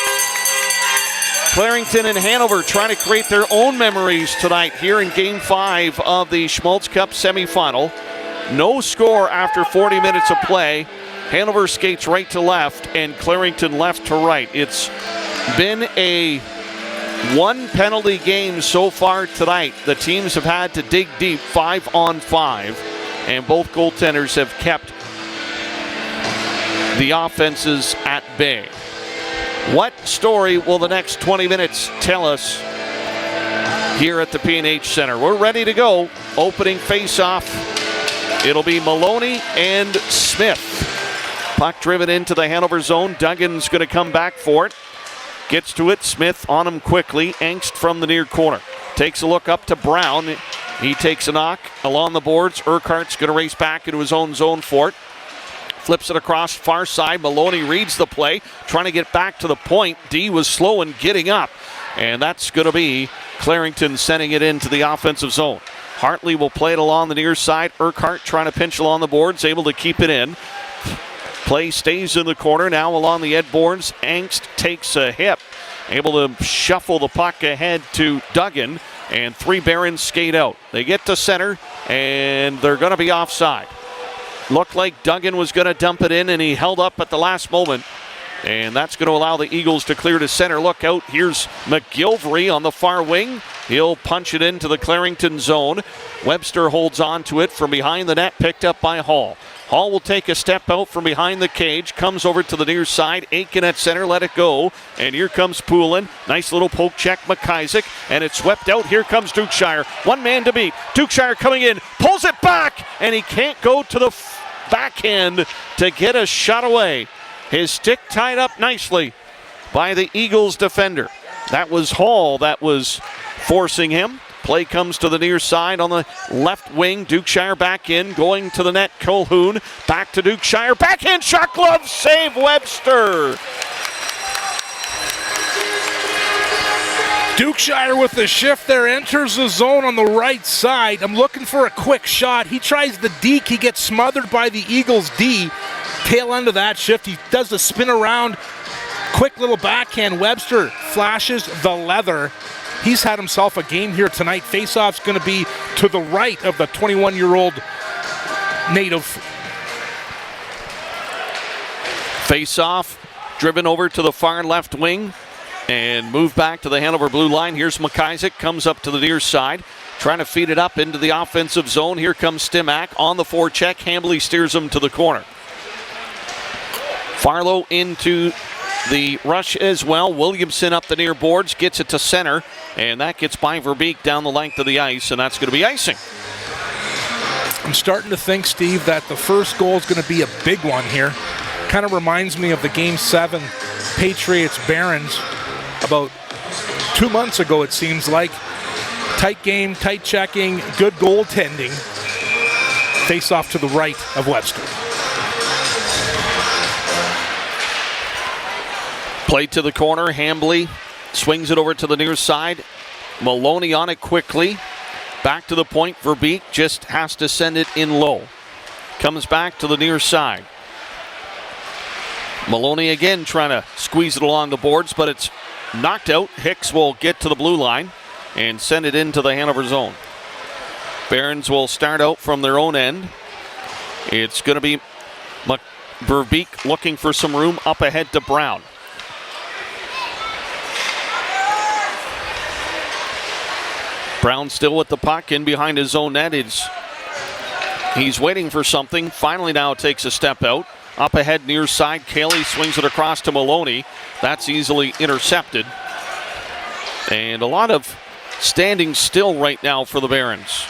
Clarington and Hanover trying to create their own memories tonight here in Game 5 of the Schmaltz Cup semifinal. No score after 40 minutes of play. Hanover skates right to left and Clarington left to right. It's been a 1 penalty game so far tonight. The teams have had to dig deep 5-on-5, and both goaltenders have kept the offenses at bay. What story will the next 20 minutes tell us here at the PNH Center? We're ready to go. Opening face-off. It'll be Maloney and Smith. Puck driven into the Hanover zone. Duggan's going to come back for it. Gets to it. Smith on him quickly. Angst from the near corner. Takes a look up to Brown. He takes a knock along the boards. Urquhart's going to race back into his own zone for it. Flips it across far side. Maloney reads the play, trying to get back to the point. D was slow in getting up, and that's going to be Clarington sending it into the offensive zone. Hartley will play it along the near side. Urquhart trying to pinch along the boards, able to keep it in. Play stays in the corner, now along the end boards. Angst takes a hip, able to shuffle the puck ahead to Duggan, and 3 Barons skate out. They get to center, and they're going to be offside. Looked like Duggan was going to dump it in, and he held up at the last moment. And that's going to allow the Eagles to clear to center. Look out, here's McGilvery on the far wing. He'll punch it into the Clarington zone. Webster holds on to it from behind the net, picked up by Hall. Hall will take a step out from behind the cage, comes over to the near side. Aiken at center, let it go. And here comes Poulin. Nice little poke check, McIsaac. And it's swept out. Here comes Dukeshire. One man to beat. Dukeshire coming in, pulls it back. And he can't go to the backhand to get a shot away. His stick tied up nicely by the Eagles defender. That was Hall that was forcing him. Play comes to the near side on the left wing. Dukeshire back in, going to the net. Colhoun back to Dukeshire. Backhand shot, glove save, Webster. Dukeshire with the shift there, enters the zone on the right side. I'm looking for a quick shot. He tries the deke. He gets smothered by the Eagles D. Tail end of that shift. He does the spin around. Quick little backhand. Webster flashes the leather. He's had himself a game here tonight. Faceoff's going to be to the right of the 21-year-old native. Faceoff driven over to the far left wing and moved back to the Hanover blue line. Here's McIsaac, comes up to the near side, trying to feed it up into the offensive zone. Here comes Stimac on the forecheck. Hambley steers him to the corner. Farlow into the rush as well. Williamson up the near boards, gets it to center, and that gets by Verbeek down the length of the ice, and that's going to be icing. I'm starting to think, Steve, that the first goal is going to be a big one here. Kind of reminds me of the Game 7 Patriots-Barons about 2 months ago, it seems like. Tight game, tight checking, good goaltending. Face off to the right of Webster. Play to the corner. Hambley swings it over to the near side. Maloney on it quickly. Back to the point. Verbeek just has to send it in low. Comes back to the near side. Maloney again trying to squeeze it along the boards, but it's knocked out. Hicks will get to the blue line and send it into the Hanover zone. Barons will start out from their own end. It's going to be Verbeek looking for some room up ahead to Brown. Brown still with the puck in behind his own net. He's waiting for something. Finally now takes a step out. Up ahead near side, Cayley swings it across to Maloney. That's easily intercepted. And a lot of standing still right now for the Barons.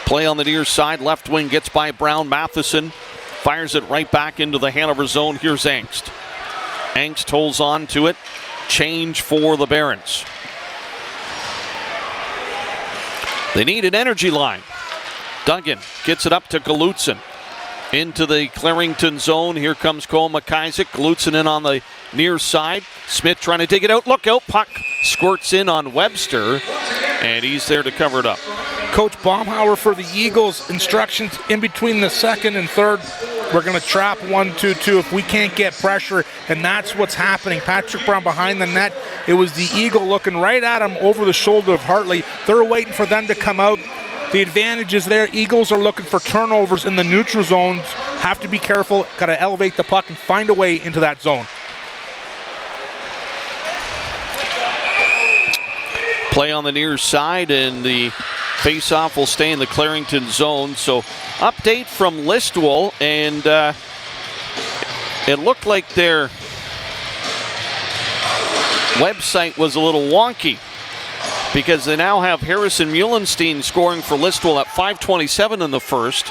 Play on the near side, left wing gets by Brown. Matheson fires it right back into the Hanover zone. Here's Angst. Angst holds on to it. Change for the Barons. They need an energy line. Duggan gets it up to Galutson. Into the Clarington zone. Here comes Cole McIsaac. Galutson in on the near side. Smith trying to dig it out. Look out. Puck squirts in on Webster. And he's there to cover it up. Coach Baumhauer for the Eagles. Instructions in between the second and third. We're going to trap 1-2-2 if we can't get pressure, and that's what's happening. Patrick Brown behind the net. It was the Eagle looking right at him over the shoulder of Hartley. They're waiting for them to come out. The advantage is there. Eagles are looking for turnovers in the neutral zones. Have to be careful. Got to elevate the puck and find a way into that zone. Play on the near side, and the face-off will stay in the Clarington zone. So update from Listowel, and it looked like their website was a little wonky because they now have Harrison Muhlenstein scoring for Listowel at 5:27 in the first.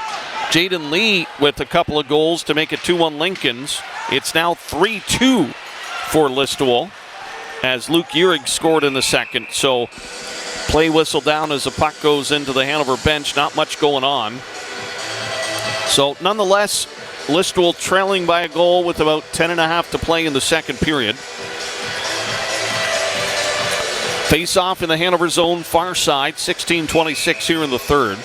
Jaden Lee with a couple of goals to make it 2-1 Lincolns. It's now 3-2 for Listowel as Luke Uhrig scored in the second. So play whistle down as the puck goes into the Hanover bench. Not much going on. So nonetheless, Listowel trailing by a goal with about 10.5 to play in the second period. Face off in the Hanover zone, far side, 16:26 here in the third.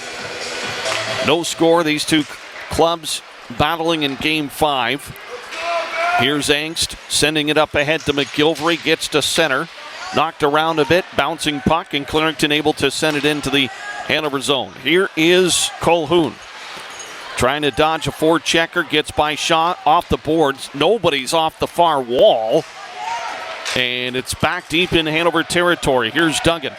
No score, these two clubs battling in game 5. Here's Angst sending it up ahead to McGilvery, gets to center. Knocked around a bit, bouncing puck, and Clarington able to send it into the Hanover zone. Here is Colhoun. Trying to dodge a forechecker, gets by Shaw off the boards. Nobody's off the far wall. And it's back deep in Hanover territory. Here's Duggan.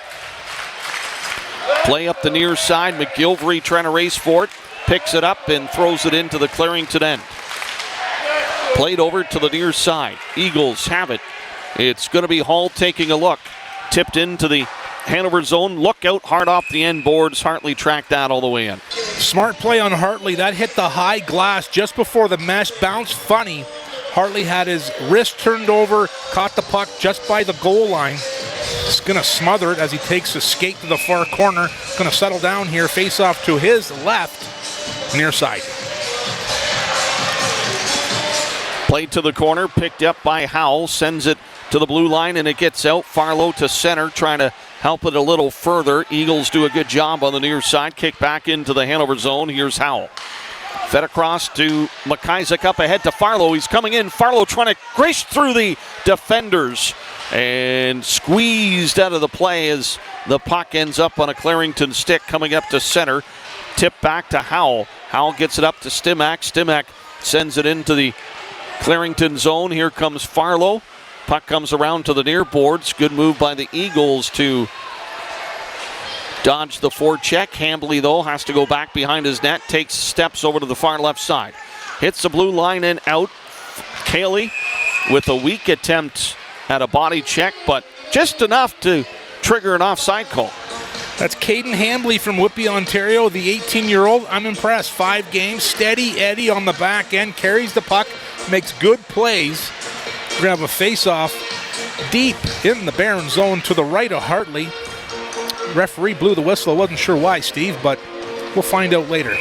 Play up the near side. McGilvery trying to race for it. Picks it up and throws it into the Clarington end. Played over to the near side. Eagles have it. It's going to be Hall taking a look. Tipped into the Hanover zone. Look out hard off the end boards. Hartley tracked that all the way in. Smart play on Hartley. That hit the high glass just before the mesh. Bounced funny. Hartley had his wrist turned over, caught the puck just by the goal line. He's going to smother it as he takes a skate to the far corner. Going to settle down here. Face off to his left. Near side. Played to the corner, picked up by Howell, sends it to the blue line, and it gets out. Farlow to center, trying to help it a little further. Eagles do a good job on the near side. Kick back into the Hanover zone. Here's Howell. Fed across to McIsaac, up ahead to Farlow. He's coming in. Farlow trying to graze through the defenders and squeezed out of the play as the puck ends up on a Clarington stick coming up to center. Tip back to Howell. Howell gets it up to Stimac. Stimac sends it into the Clarington zone. Here comes Farlow. Puck comes around to the near boards. Good move by the Eagles to dodge the forecheck. Hambley, though, has to go back behind his net. Takes steps over to the far left side. Hits the blue line and out. Cayley with a weak attempt at a body check, but just enough to trigger an offside call. That's Caden Hambley from Whitby, Ontario, the 18-year-old. I'm impressed. 5 games. Steady Eddie on the back end. Carries the puck. Makes good plays. We're going to have a face-off deep in the Barron zone to the right of Hartley. Referee blew the whistle. I wasn't sure why, Steve, but we'll find out later.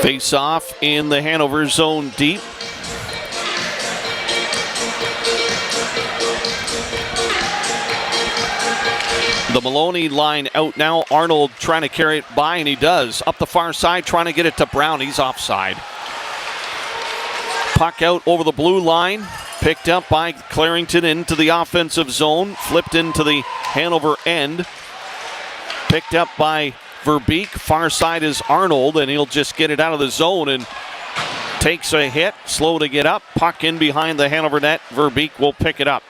Face-off in the Hanover zone deep. The Maloney line out now. Arnold trying to carry it by, and he does. Up the far side, trying to get it to Brown. He's offside. Puck out over the blue line. Picked up by Clarington into the offensive zone. Flipped into the Hanover end. Picked up by Verbeek. Far side is Arnold, and he'll just get it out of the zone and takes a hit. Slow to get up. Puck in behind the Hanover net. Verbeek will pick it up.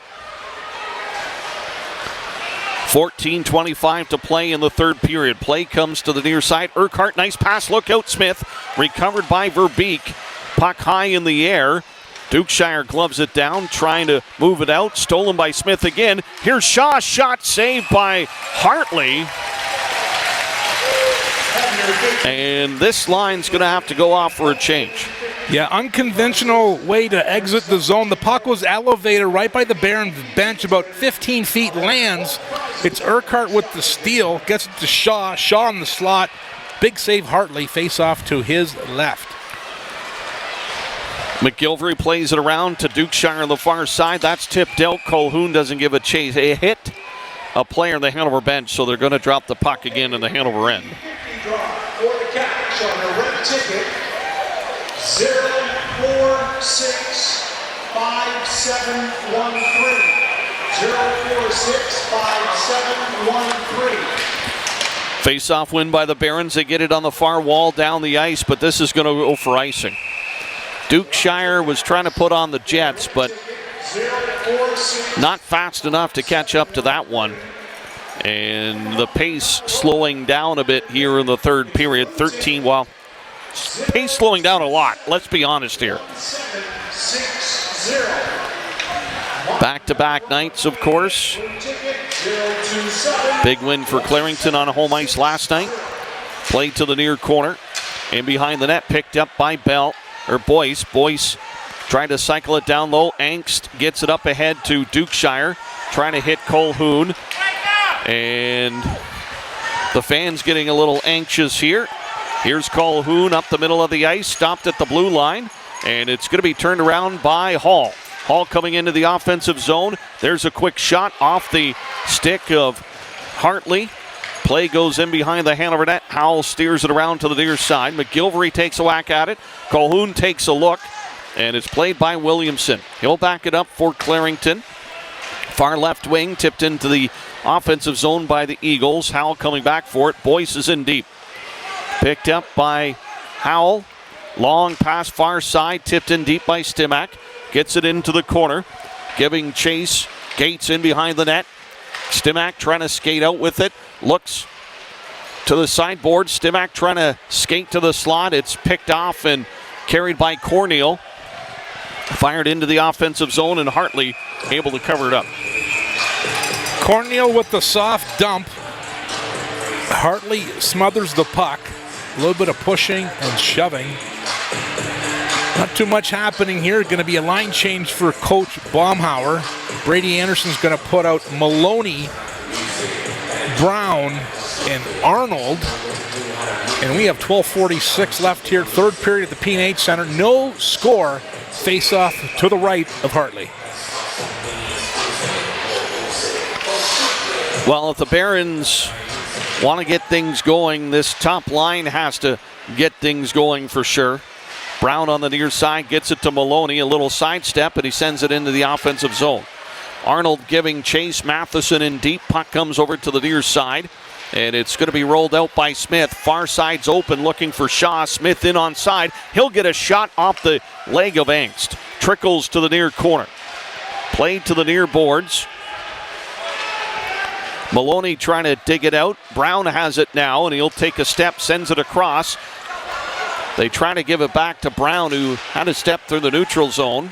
14:25 to play in the third period. Play comes to the near side. Urquhart, nice pass. Look out, Smith. Recovered by Verbeek. Puck high in the air. Dukeshire gloves it down, trying to move it out. Stolen by Smith again. Here's Shaw. Shot saved by Hartley. And this line's going to have to go off for a change. Yeah, unconventional way to exit the zone. The puck was elevated right by the Barron bench, about 15 feet, lands. It's Urquhart with the steal, gets it to Shaw. Shaw in the slot. Big save Hartley, face off to his left. McGilvery plays it around to Dukeshire on the far side. That's tipped out. Colhoun doesn't give a chase. It hit a player on the Hanover bench, so they're going to drop the puck again in the Hanover end. For the Caps on the red ticket, 0465713. 0465713. Face-off win by the Barons. They get it on the far wall down the ice, but this is going to go for icing. Dukeshire was trying to put on the Jets, but not fast enough to catch up to that one. And the pace slowing down a bit here in the third period. Pace slowing down a lot, let's be honest here. Back-to-back nights, of course. Big win for Clarington on home ice last night. Played to the near corner. And behind the net, picked up by Boyce. Boyce trying to cycle it down low. Angst gets it up ahead to Dukeshire. Trying to hit Colhoun. And the fans getting a little anxious here. Here's Colhoun up the middle of the ice. Stopped at the blue line. And it's going to be turned around by Hall. Hall coming into the offensive zone. There's a quick shot off the stick of Hartley. Play goes in behind the Hanover net. Howell steers it around to the near side. McGilvery takes a whack at it. Colhoun takes a look. And it's played by Williamson. He'll back it up for Clarington. Far left wing tipped into the offensive zone by the Eagles. Howell coming back for it. Boyce is in deep. Picked up by Howell, long pass far side, tipped in deep by Stimac. Gets it into the corner, giving chase. Gates in behind the net. Stimac trying to skate out with it. Looks to the sideboard. Stimac trying to skate to the slot. It's picked off and carried by Corneal. Fired into the offensive zone, and Hartley able to cover it up. Corneal with the soft dump. Hartley smothers the puck. A little bit of pushing and shoving. Not too much happening here. Going to be a line change for Coach Baumhauer. Brady Anderson's going to put out Maloney, Brown, and Arnold. And we have 12:46 left here. Third period at the P&H Center. No score. Face-off to the right of Hartley. Well, if the Barons want to get things going, this top line has to get things going for sure. Brown on the near side gets it to Maloney. A little sidestep, and he sends it into the offensive zone. Arnold giving chase. Matheson in deep. Puck comes over to the near side, and it's going to be rolled out by Smith. Far side's open, looking for Shaw. Smith in on side. He'll get a shot off the leg of Angst. Trickles to the near corner. Played to the near boards. Maloney trying to dig it out. Brown has it now, and he'll take a step, sends it across. They try to give it back to Brown, who had to step through the neutral zone.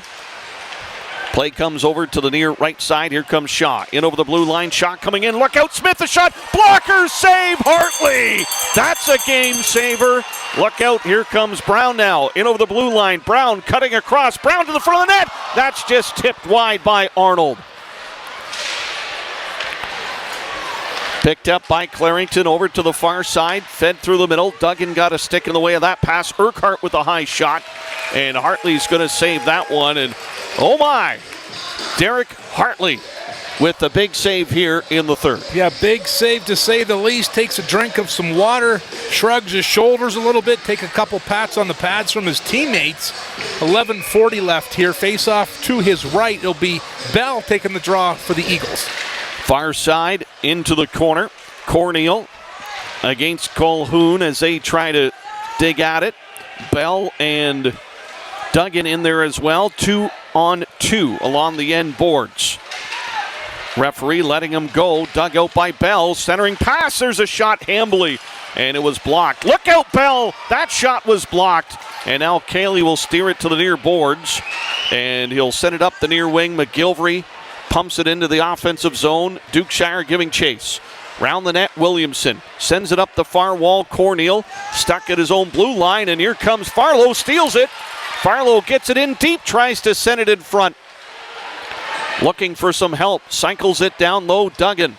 Play comes over to the near right side. Here comes Shaw. In over the blue line. Shot coming in. Look out. Smith, a shot. Blocker save. Hartley. That's a game saver. Look out. Here comes Brown now. In over the blue line. Brown cutting across. Brown to the front of the net. That's just tipped wide by Arnold. Picked up by Clarington over to the far side. Fed through the middle. Duggan got a stick in the way of that pass. Urquhart with a high shot. And Hartley's going to save that one. And oh my, Derek Hartley with the big save here in the third. Yeah, big save to say the least. Takes a drink of some water, shrugs his shoulders a little bit, take a couple pats on the pads from his teammates. 11:40 left here. Face off to his right. It'll be Bell taking the draw for the Eagles. Far side into the corner. Corneal against Colhoun as they try to dig at it. Bell and Duggan in there as well. 2-on-2 along the end boards. Referee letting him go. Dug out by Bell. Centering pass. There's a shot. Hambly. And it was blocked. Look out, Bell. That shot was blocked. And now Cayley will steer it to the near boards. And he'll send it up the near wing. McGilvery pumps it into the offensive zone. Dukeshire giving chase. Round the net, Williamson sends it up the far wall. Corneal stuck at his own blue line, and here comes Farlow, steals it. Farlow gets it in deep, tries to send it in front. Looking for some help, cycles it down low. Duggan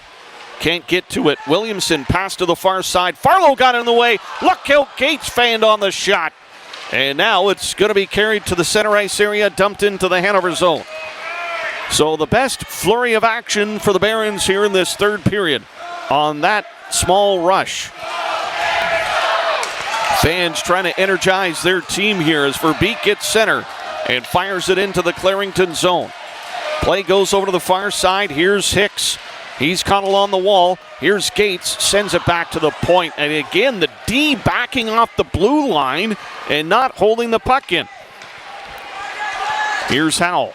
can't get to it. Williamson passed to the far side. Farlow got in the way. Look out, Gates fanned on the shot. And now it's going to be carried to the center ice area, dumped into the Hanover zone. So the best flurry of action for the Barons here in this third period on that small rush. Fans trying to energize their team here as Verbeek gets center and fires it into the Clarington zone. Play goes over to the far side. Here's Hicks. He's caught along the wall. Here's Gates, sends it back to the point. And again, the D backing off the blue line and not holding the puck in. Here's Howell.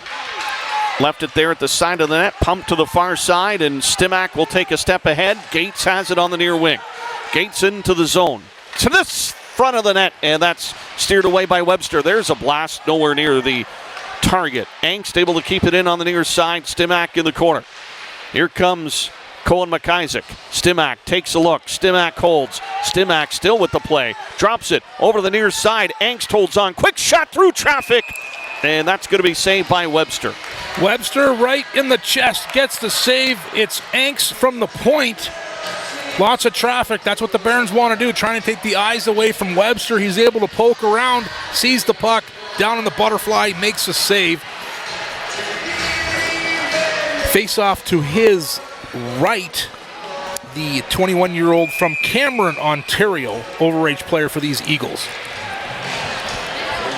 Left it there at the side of the net, pumped to the far side, and Stimac will take a step ahead. Gates has it on the near wing. Gates into the zone. To this front of the net, and that's steered away by Webster. There's a blast nowhere near the target. Angst able to keep it in on the near side. Stimac in the corner. Here comes Cohen McIsaac. Stimac takes a look. Stimac holds. Stimac still with the play. Drops it over the near side. Angst holds on. Quick shot through traffic. And that's going to be saved by Webster. Webster right in the chest gets the save. It's Angst from the point. Lots of traffic. That's what the Barons want to do, trying to take the eyes away from Webster. He's able to poke around, sees the puck, down in the butterfly, makes a save. Face off to his right, the 21-year-old from Cameron, Ontario, overage player for these Eagles.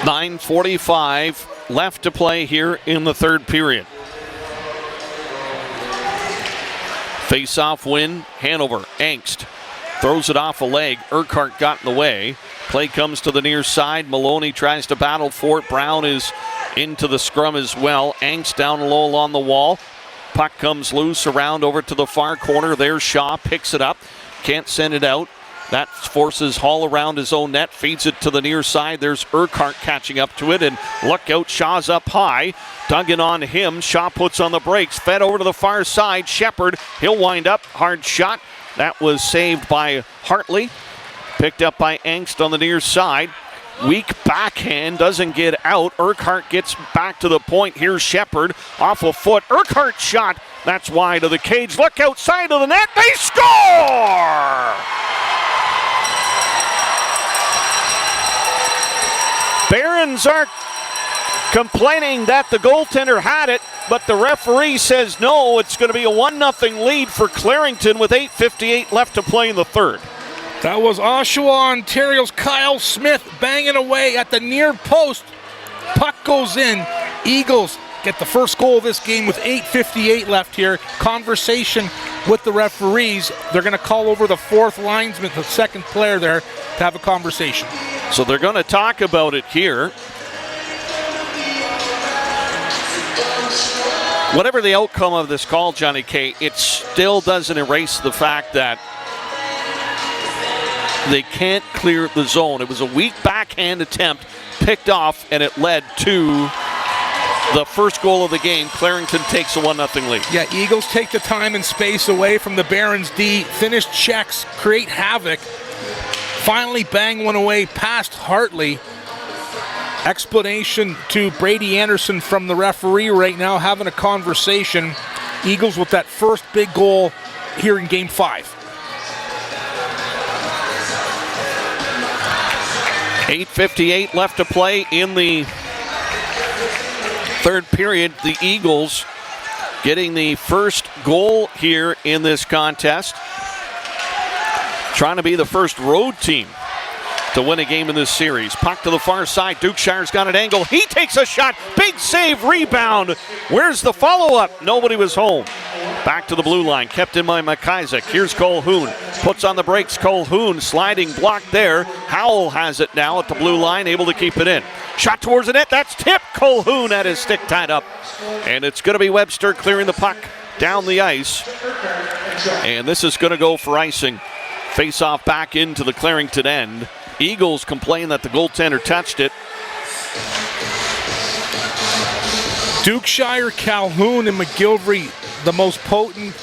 9:45 left to play here in the third period. Face-off win, Hanover. Angst Throws it off a leg. Urquhart got in the way. Play comes to the near side. Maloney tries to battle for it. Brown is into the scrum as well. Angst down low along the wall. Puck comes loose around over to the far corner. There's Shaw. Picks it up. Can't send it out. That forces Hall around his own net. Feeds it to the near side. There's Urquhart catching up to it. And look out. Shaw's up high. Duggan on him. Shaw puts on the brakes. Fed over to the far side. Shepard. He'll wind up. Hard shot. That was saved by Hartley. Picked up by Angst on the near side. Weak backhand, doesn't get out. Urquhart gets back to the point. Here's Shepard off a foot. Urquhart shot. That's wide of the cage. Look outside of the net. They score! Barons are complaining that the goaltender had it, but the referee says no. It's going to be a 1-0 lead for Clarington with 8:58 left to play in the third. That was Oshawa, Ontario's Kyle Smith banging away at the near post. Puck goes in. Eagles get the first goal of this game with 8:58 left here. Conversation with the referees. They're going to call over the fourth linesman, the second player there, to have a conversation. So they're going to talk about it here. Whatever the outcome of this call, Johnny K, it still doesn't erase the fact that they can't clear the zone. It was a weak backhand attempt, picked off, and it led to the first goal of the game. Clarington takes a 1-0 lead. Yeah, Eagles take the time and space away from the Barons D, finish checks, create havoc, finally bang one away past Hartley. Explanation to Brady Anderson from the referee right now, having a conversation. Eagles with that first big goal here in Game 5. 8:58 left to play in the third period. The Eagles getting the first goal here in this contest. Trying to be the first road team to win a game in this series. Puck to the far side. Dukeshire's got an angle. He takes a shot. Big save, rebound. Where's the follow-up? Nobody was home. Back to the blue line. Kept in by McIsaac. Here's Colhoun. Puts on the brakes. Colhoun sliding block there. Howell has it now at the blue line. Able to keep it in. Shot towards the net. That's tipped. Colhoun had his stick tied up. And it's going to be Webster clearing the puck down the ice. And this is going to go for icing. Face-off back into the Clarington end. Eagles complain that the goaltender touched it. Dukeshire, Calhoun, and McGilvery, the most potent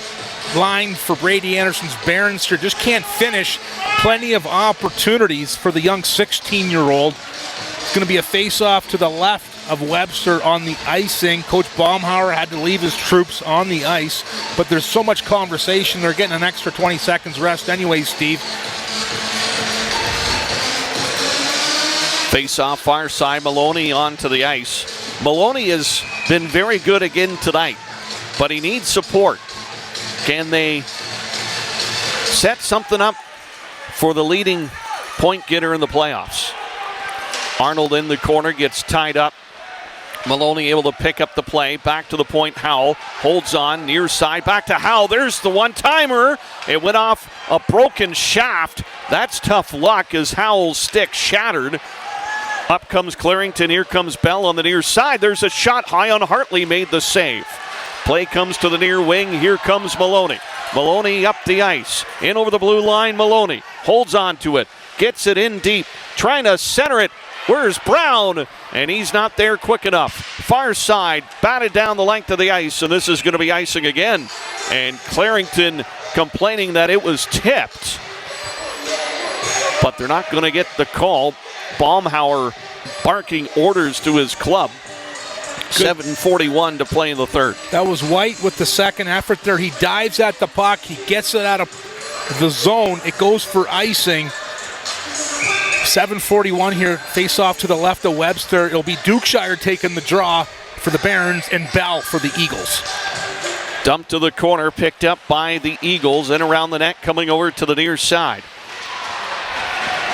line for Brady Anderson's Barons here. Just can't finish. Plenty of opportunities for the young 16-year-old. It's going to be a face-off to the left of Webster on the icing. Coach Baumhauer had to leave his troops on the ice, but there's so much conversation. They're getting an extra 20 seconds rest anyway, Steve. Face-off far side. Maloney onto the ice. Maloney has been very good again tonight, but he needs support. Can they set something up for the leading point getter in the playoffs? Arnold in the corner gets tied up. Maloney able to pick up the play. Back to the point. Howell holds on near side. Back to Howell. There's the one-timer. It went off a broken shaft. That's tough luck as Howell's stick shattered. Up comes Clarington. Here comes Bell on the near side. There's a shot high on Hartley. Made the save. Play comes to the near wing. Here comes Maloney. Maloney up the ice. In over the blue line. Maloney holds on to it. Gets it in deep. Trying to center it. Where's Brown? And he's not there quick enough. Far side. Batted down the length of the ice. And this is going to be icing again. And Clarington complaining that it was tipped. But they're not going to get the call. Baumhauer barking orders to his club. 7:41 to play in the third. That was White with the second effort there. He dives at the puck. He gets it out of the zone. It goes for icing. 7:41 here. Face off to the left of Webster. It'll be Dukeshire taking the draw for the Barons and Bell for the Eagles. Dumped to the corner. Picked up by the Eagles. And around the net coming over to the near side.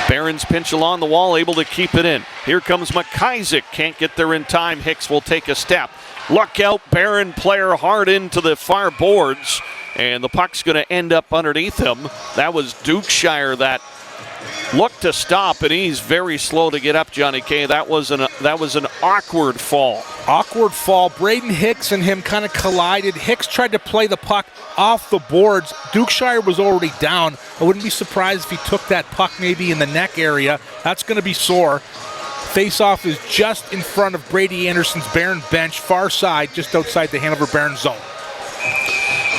Barons pinch along the wall, able to keep it in. Here comes McIsaac. Can't get there in time. Hicks will take a step. Look out, Baron player hard into the far boards. and the puck's going to end up underneath him. That was Dukeshire that looked to stop, and he's very slow to get up, Johnny K. That was an awkward fall. Awkward fall. Braden Hicks and him kind of collided. Hicks tried to play the puck off the boards. Dukeshire was already down. I wouldn't be surprised if he took that puck maybe in the neck area. That's going to be sore. Face-off is just in front of Brady Anderson's Barron bench, far side, just outside the Hanover Barron zone.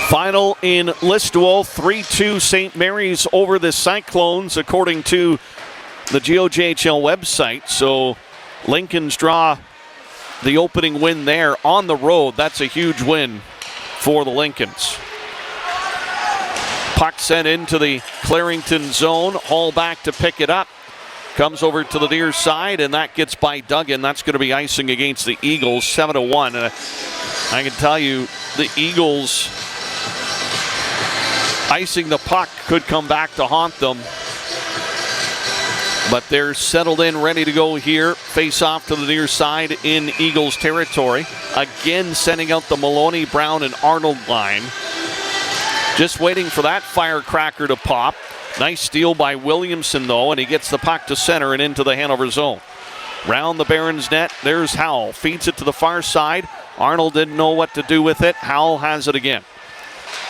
Final in Listowel, 3-2 St. Mary's over the Cyclones, according to the PJHL website. So Lincolns draw the opening win there on the road. That's a huge win for the Lincolns. Puck sent into the Clarington zone. Hall back to pick it up. Comes over to the near side, and that gets by Duggan. That's going to be icing against the Eagles, 7-1. And I can tell you, the Eagles icing the puck could come back to haunt them. But they're settled in, ready to go here. Face off to the near side in Eagles territory. Again, sending out the Maloney, Brown, and Arnold line. Just waiting for that firecracker to pop. Nice steal by Williamson, though, and he gets the puck to center and into the Hanover zone. Round the Barons net, there's Howell. Feeds it to the far side. Arnold didn't know what to do with it. Howell has it again.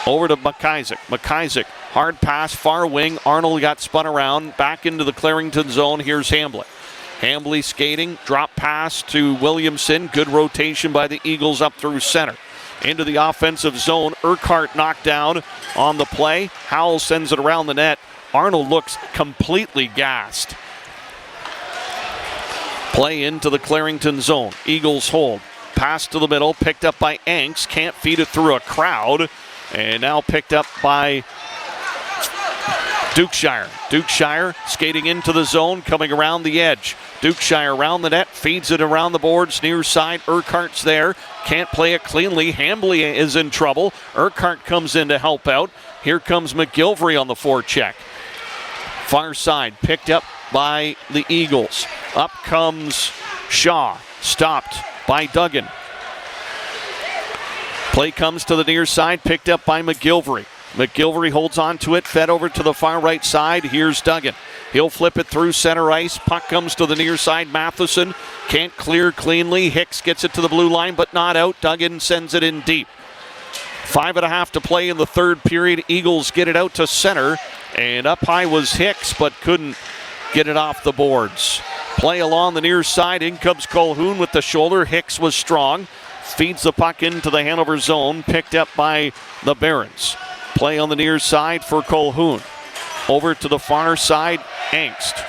Over to McIsaac. McIsaac, hard pass, far wing. Arnold got spun around, back into the Clarington zone. Here's Hambley. Hambley skating, drop pass to Williamson. Good rotation by the Eagles up through center. Into the offensive zone. Urquhart knocked down on the play. Howell sends it around the net. Arnold looks completely gassed. Play into the Clarington zone. Eagles hold. Pass to the middle, picked up by Anks. Can't feed it through a crowd. And now picked up by Dukeshire. Dukeshire skating into the zone, coming around the edge. Dukeshire around the net, feeds it around the boards, near side. Urquhart's there, can't play it cleanly. Hambley is in trouble. Urquhart comes in to help out. Here comes McGilvery on the forecheck. Far side, picked up by the Eagles. Up comes Shaw, stopped by Duggan. Play comes to the near side, picked up by McGilvery. McGilvery holds on to it, fed over to the far right side. Here's Duggan. He'll flip it through center ice. Puck comes to the near side. Matheson can't clear cleanly. Hicks gets it to the blue line, but not out. Duggan sends it in deep. 5.5 to play in the third period. Eagles get it out to center, and up high was Hicks, but couldn't get it off the boards. Play along the near side. In comes Colhoun with the shoulder. Hicks was strong. Feeds the puck into the Hanover zone, picked up by the Barons. Play on the near side for Colhoun. Over to the far side, Angst.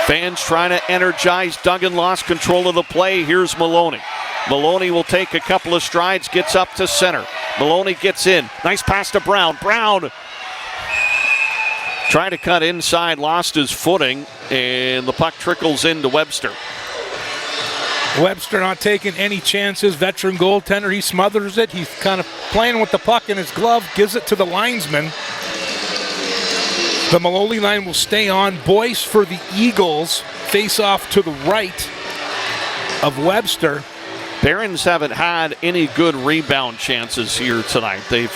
Fans trying to energize. Duggan lost control of the play. Here's Maloney. Maloney will take a couple of strides, gets up to center. Maloney gets in. Nice pass to Brown. Brown trying to cut inside, lost his footing, and the puck trickles into Webster. Webster not taking any chances. Veteran goaltender, he smothers it. He's kind of playing with the puck in his glove, gives it to the linesman. The Maloney line will stay on. Boyce for the Eagles. Face off to the right of Webster. Barons haven't had any good rebound chances here tonight. They've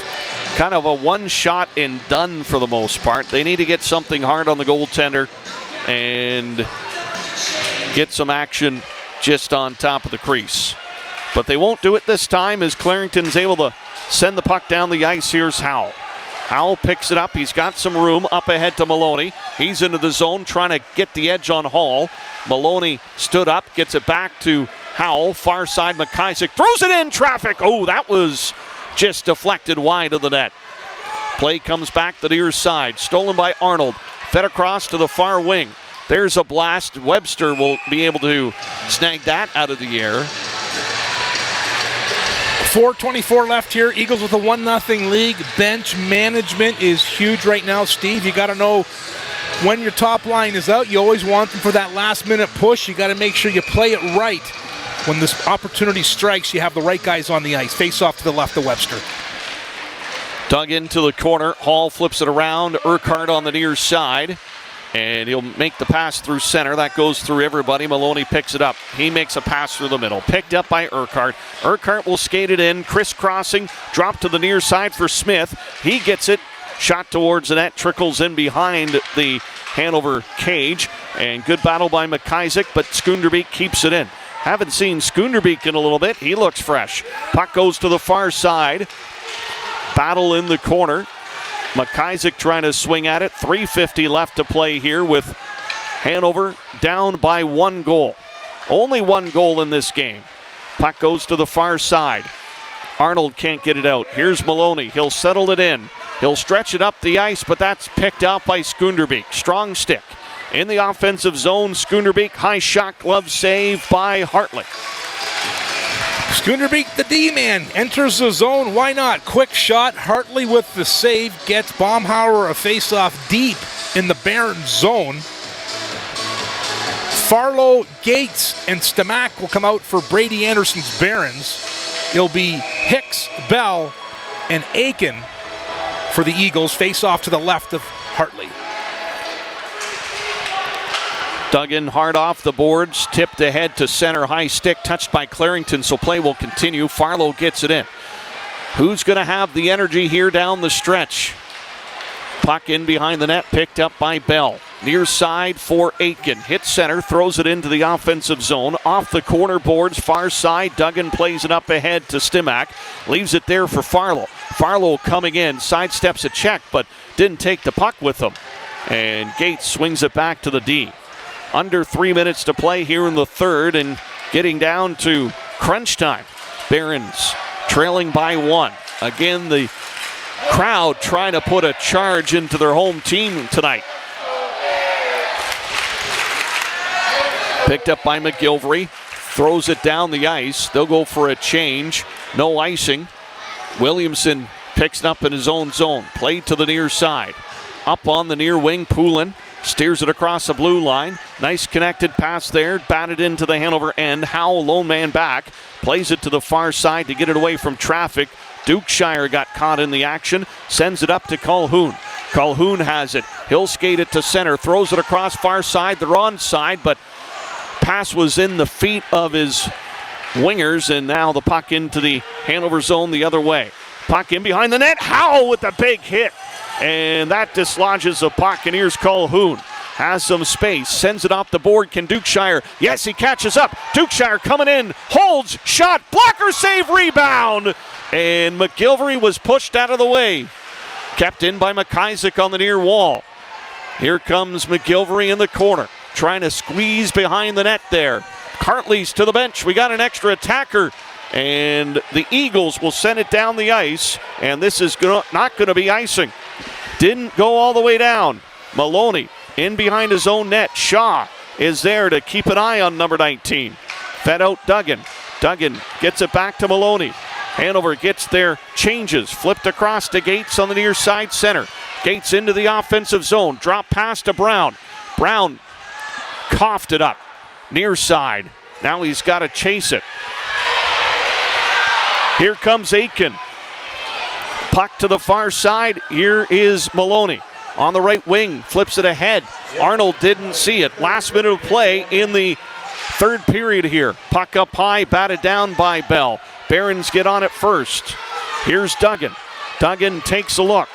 kind of a one shot and done for the most part. They need to get something hard on the goaltender and get some action just on top of the crease. But they won't do it this time as Clarington's able to send the puck down the ice. Here's Howell. Howell picks it up. He's got some room up ahead to Maloney. He's into the zone trying to get the edge on Hall. Maloney stood up, gets it back to Howell. Far side, McIsaac throws it in traffic. Oh, that was just deflected wide of the net. Play comes back the near side. Stolen by Arnold. Fed across to the far wing. There's a blast. Webster will be able to snag that out of the air. 4:24 left here. Eagles with a 1-0 lead. Bench management is huge right now. Steve, you got to know when your top line is out, you always want them for that last-minute push. You got to make sure you play it right. When this opportunity strikes, you have the right guys on the ice. Face off to the left of Webster. Dug into the corner. Hall flips it around. Urquhart on the near side. And he'll make the pass through center. That goes through everybody. Maloney picks it up. He makes a pass through the middle. Picked up by Urquhart. Urquhart will skate it in. Crisscrossing. Drop to the near side for Smith. He gets it. Shot towards the net. Trickles in behind the Hanover cage. And good battle by McIsaac, but Skunderbeek keeps it in. Haven't seen Skunderbeek in a little bit. He looks fresh. Puck goes to the far side. Battle in the corner. McIsaac trying to swing at it. 3:50 left to play here with Hanover down by 1 goal. Only 1 goal in this game. Puck goes to the far side. Arnold can't get it out. Here's Maloney. He'll settle it in. He'll stretch it up the ice, but that's picked out by Skunderbeek. Strong stick. In the offensive zone, Skunderbeek, high shot glove save by Hartley. Skunderbeek, the D-man, enters the zone. Why not? Quick shot. Hartley with the save gets Baumhauer a face-off deep in the Barons zone. Farlow, Gates, and Stamak will come out for Brady Anderson's Barons. It'll be Hicks, Bell, and Aiken for the Eagles. Face-off to the left of Hartley. Dug in hard off the boards, tipped ahead to center, high stick, touched by Clarington, so play will continue. Farlow gets it in. Who's going to have the energy here down the stretch? Puck in behind the net, picked up by Bell. Near side for Aitken. Hits center, throws it into the offensive zone. Off the corner boards, far side. Duggan plays it up ahead to Stimac. Leaves it there for Farlow. Farlow coming in, sidesteps a check, but didn't take the puck with him. And Gates swings it back to the D. Under 3 minutes to play here in the third and getting down to crunch time. Barons trailing by 1. Again, the crowd trying to put a charge into their home team tonight. Picked up by McGilvery. Throws it down the ice. They'll go for a change. No icing. Williamson picks it up in his own zone. Played to the near side. Up on the near wing, Poulin. Steers it across the blue line. Nice connected pass there. Batted into the Hanover end. Howell, lone man back. Plays it to the far side to get it away from traffic. Dukeshire got caught in the action. Sends it up to Calhoun. Calhoun has it. He'll skate it to center. Throws it across far side. They're onside, but pass was in the feet of his wingers, and now the puck into the Hanover zone the other way. Puck in behind the net. Howell with a big hit. And that dislodges the puck, and here's Calhoun. Has some space, sends it off the board. Can Dukeshire? Yes, he catches up. Dukeshire coming in, holds, shot, blocker save, rebound. And McGilvery was pushed out of the way. Kept in by McIsaac on the near wall. Here comes McGilvery in the corner, trying to squeeze behind the net there. Hartley's to the bench. We got an extra attacker. And the Eagles will send it down the ice, and this is not going to be icing. Didn't go all the way down. Maloney in behind his own net. Shaw is there to keep an eye on number 19. Fed out Duggan. Duggan gets it back to Maloney. Hanover gets their changes. Flipped across to Gates on the near side center. Gates into the offensive zone. Drop pass to Brown. Brown coughed it up. Near side. Now he's got to chase it. Here comes Aitken. Puck to the far side. Here is Maloney. On the right wing, flips it ahead. Arnold didn't see it. Last minute of play in the third period here. Puck up high, batted down by Bell. Barons get on it first. Here's Duggan. Duggan takes a look.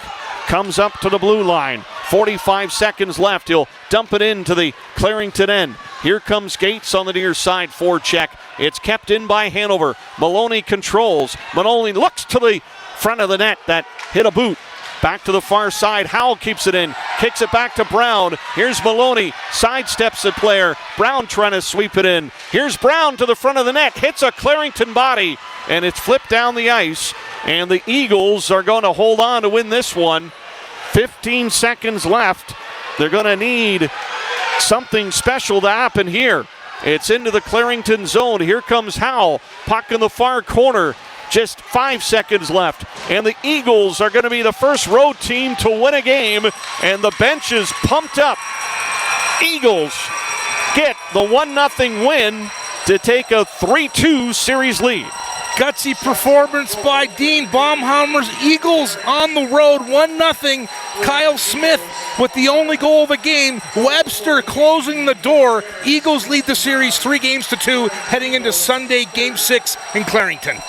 Comes up to the blue line. 45 seconds left. He'll dump it into the Clarington end. Here comes Gates on the near side forecheck. It's kept in by Hanover. Maloney controls. Maloney looks to the front of the net. That hit a boot. Back to the far side. Howell keeps it in. Kicks it back to Brown. Here's Maloney. Sidesteps the player. Brown trying to sweep it in. Here's Brown to the front of the net. Hits a Clarington body. And it's flipped down the ice. And the Eagles are going to hold on to win this one. 15 seconds left. They're going to need something special to happen here. It's into the Clarington zone. Here comes Howell. Puck in the far corner. Just 5 seconds left. And the Eagles are going to be the first road team to win a game. And the bench is pumped up. Eagles get the 1-0 win to take a 3-2 series lead. Gutsy performance by Dean Baumhauer's Eagles on the road, 1-0. Kyle Smith with the only goal of the game. Webster closing the door. Eagles lead the series 3-2 heading into Sunday Game 6 in Clarington.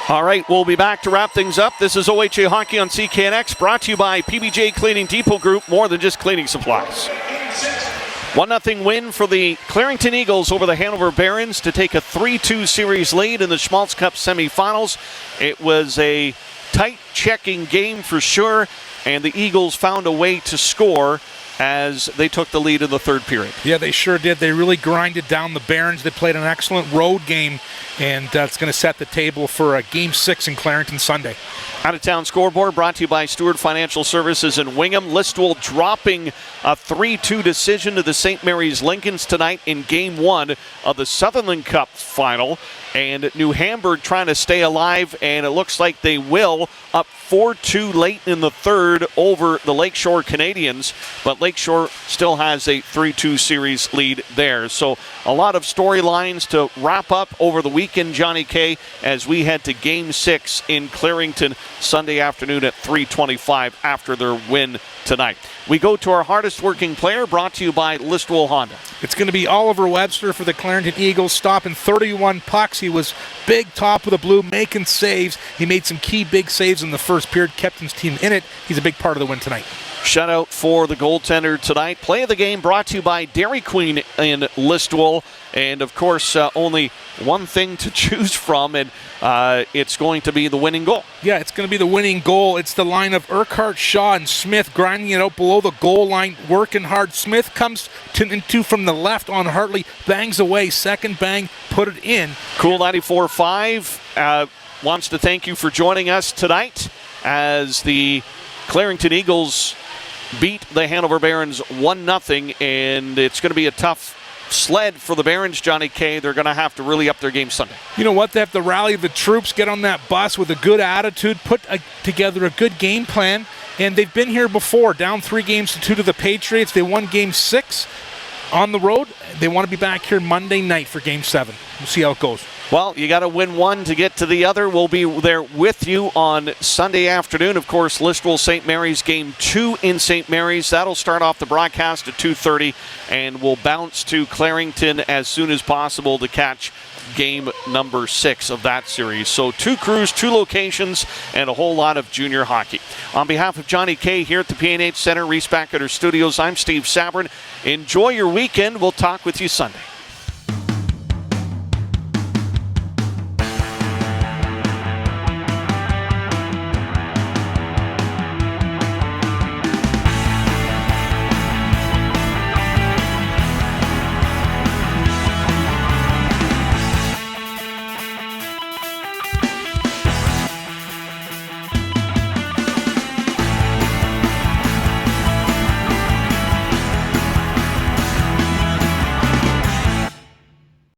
All right, we'll be back to wrap things up. This is OHA Hockey on CKNX, brought to you by PBJ Cleaning Depot Group, more than just cleaning supplies. 1-0 win for the Clarington Eagles over the Hanover Barons to take a 3-2 series lead in the Schmaltz Cup semifinals. It was a tight checking game for sure, and the Eagles found a way to score as they took the lead in the third period. Yeah, they sure did. They really grinded down the Barons. They played an excellent road game, and it's going to set the table for Game 6 in Clarington Sunday. Out-of-town scoreboard brought to you by Stewart Financial Services in Wingham. Listowel dropping a 3-2 decision to the St. Mary's Lincolns tonight in Game 1 of the Sutherland Cup final. And New Hamburg trying to stay alive, and it looks like they will, up 4-2 late in the third over the Lakeshore Canadians. But Lakeshore still has a 3-2 series lead there. So a lot of storylines to wrap up over the weekend, Johnny K, as we head to Game 6 in Clarington Sunday afternoon at 3:25 after their win tonight. We go to our hardest working player, brought to you by Listowel Honda. It's going to be Oliver Webster for the Clarington Eagles, stopping 31 pucks. He was big top of the blue, making saves. He made some key big saves in the first period, kept his team in it. He's a big part of the win tonight. Shutout for the goaltender tonight. Play of the game brought to you by Dairy Queen in Listowel. And, of course, only one thing to choose from, and it's going to be the winning goal. Yeah, it's going to be the winning goal. It's the line of Urquhart, Shaw, and Smith grinding it out below the goal line, working hard. Smith comes into from the left on Hartley, bangs away, second bang, put it in. Cool 94.5 wants to thank you for joining us tonight as the Clarington Eagles beat the Hanover Barons 1-0, and it's going to be a tough sled for the Barons, Johnny K. They're going to have to really up their game Sunday. You know what? They have to rally the troops, get on that bus with a good attitude, put together a good game plan, and they've been here before, down 3-2 to the Patriots. They won Game 6 on the road. They want to be back here Monday night for Game 7. We'll see how it goes. Well, you got to win one to get to the other. We'll be there with you on Sunday afternoon. Of course, Listowel St. Mary's Game 2 in St. Mary's. That'll start off the broadcast at 2:30, and we'll bounce to Clarington as soon as possible to catch game number 6 of that series. So 2 crews, 2 locations, and a whole lot of junior hockey. On behalf of Johnny K here at the PNH Center, Reese Back at our studios, I'm Steve Sabrin. Enjoy your weekend. We'll talk with you Sunday.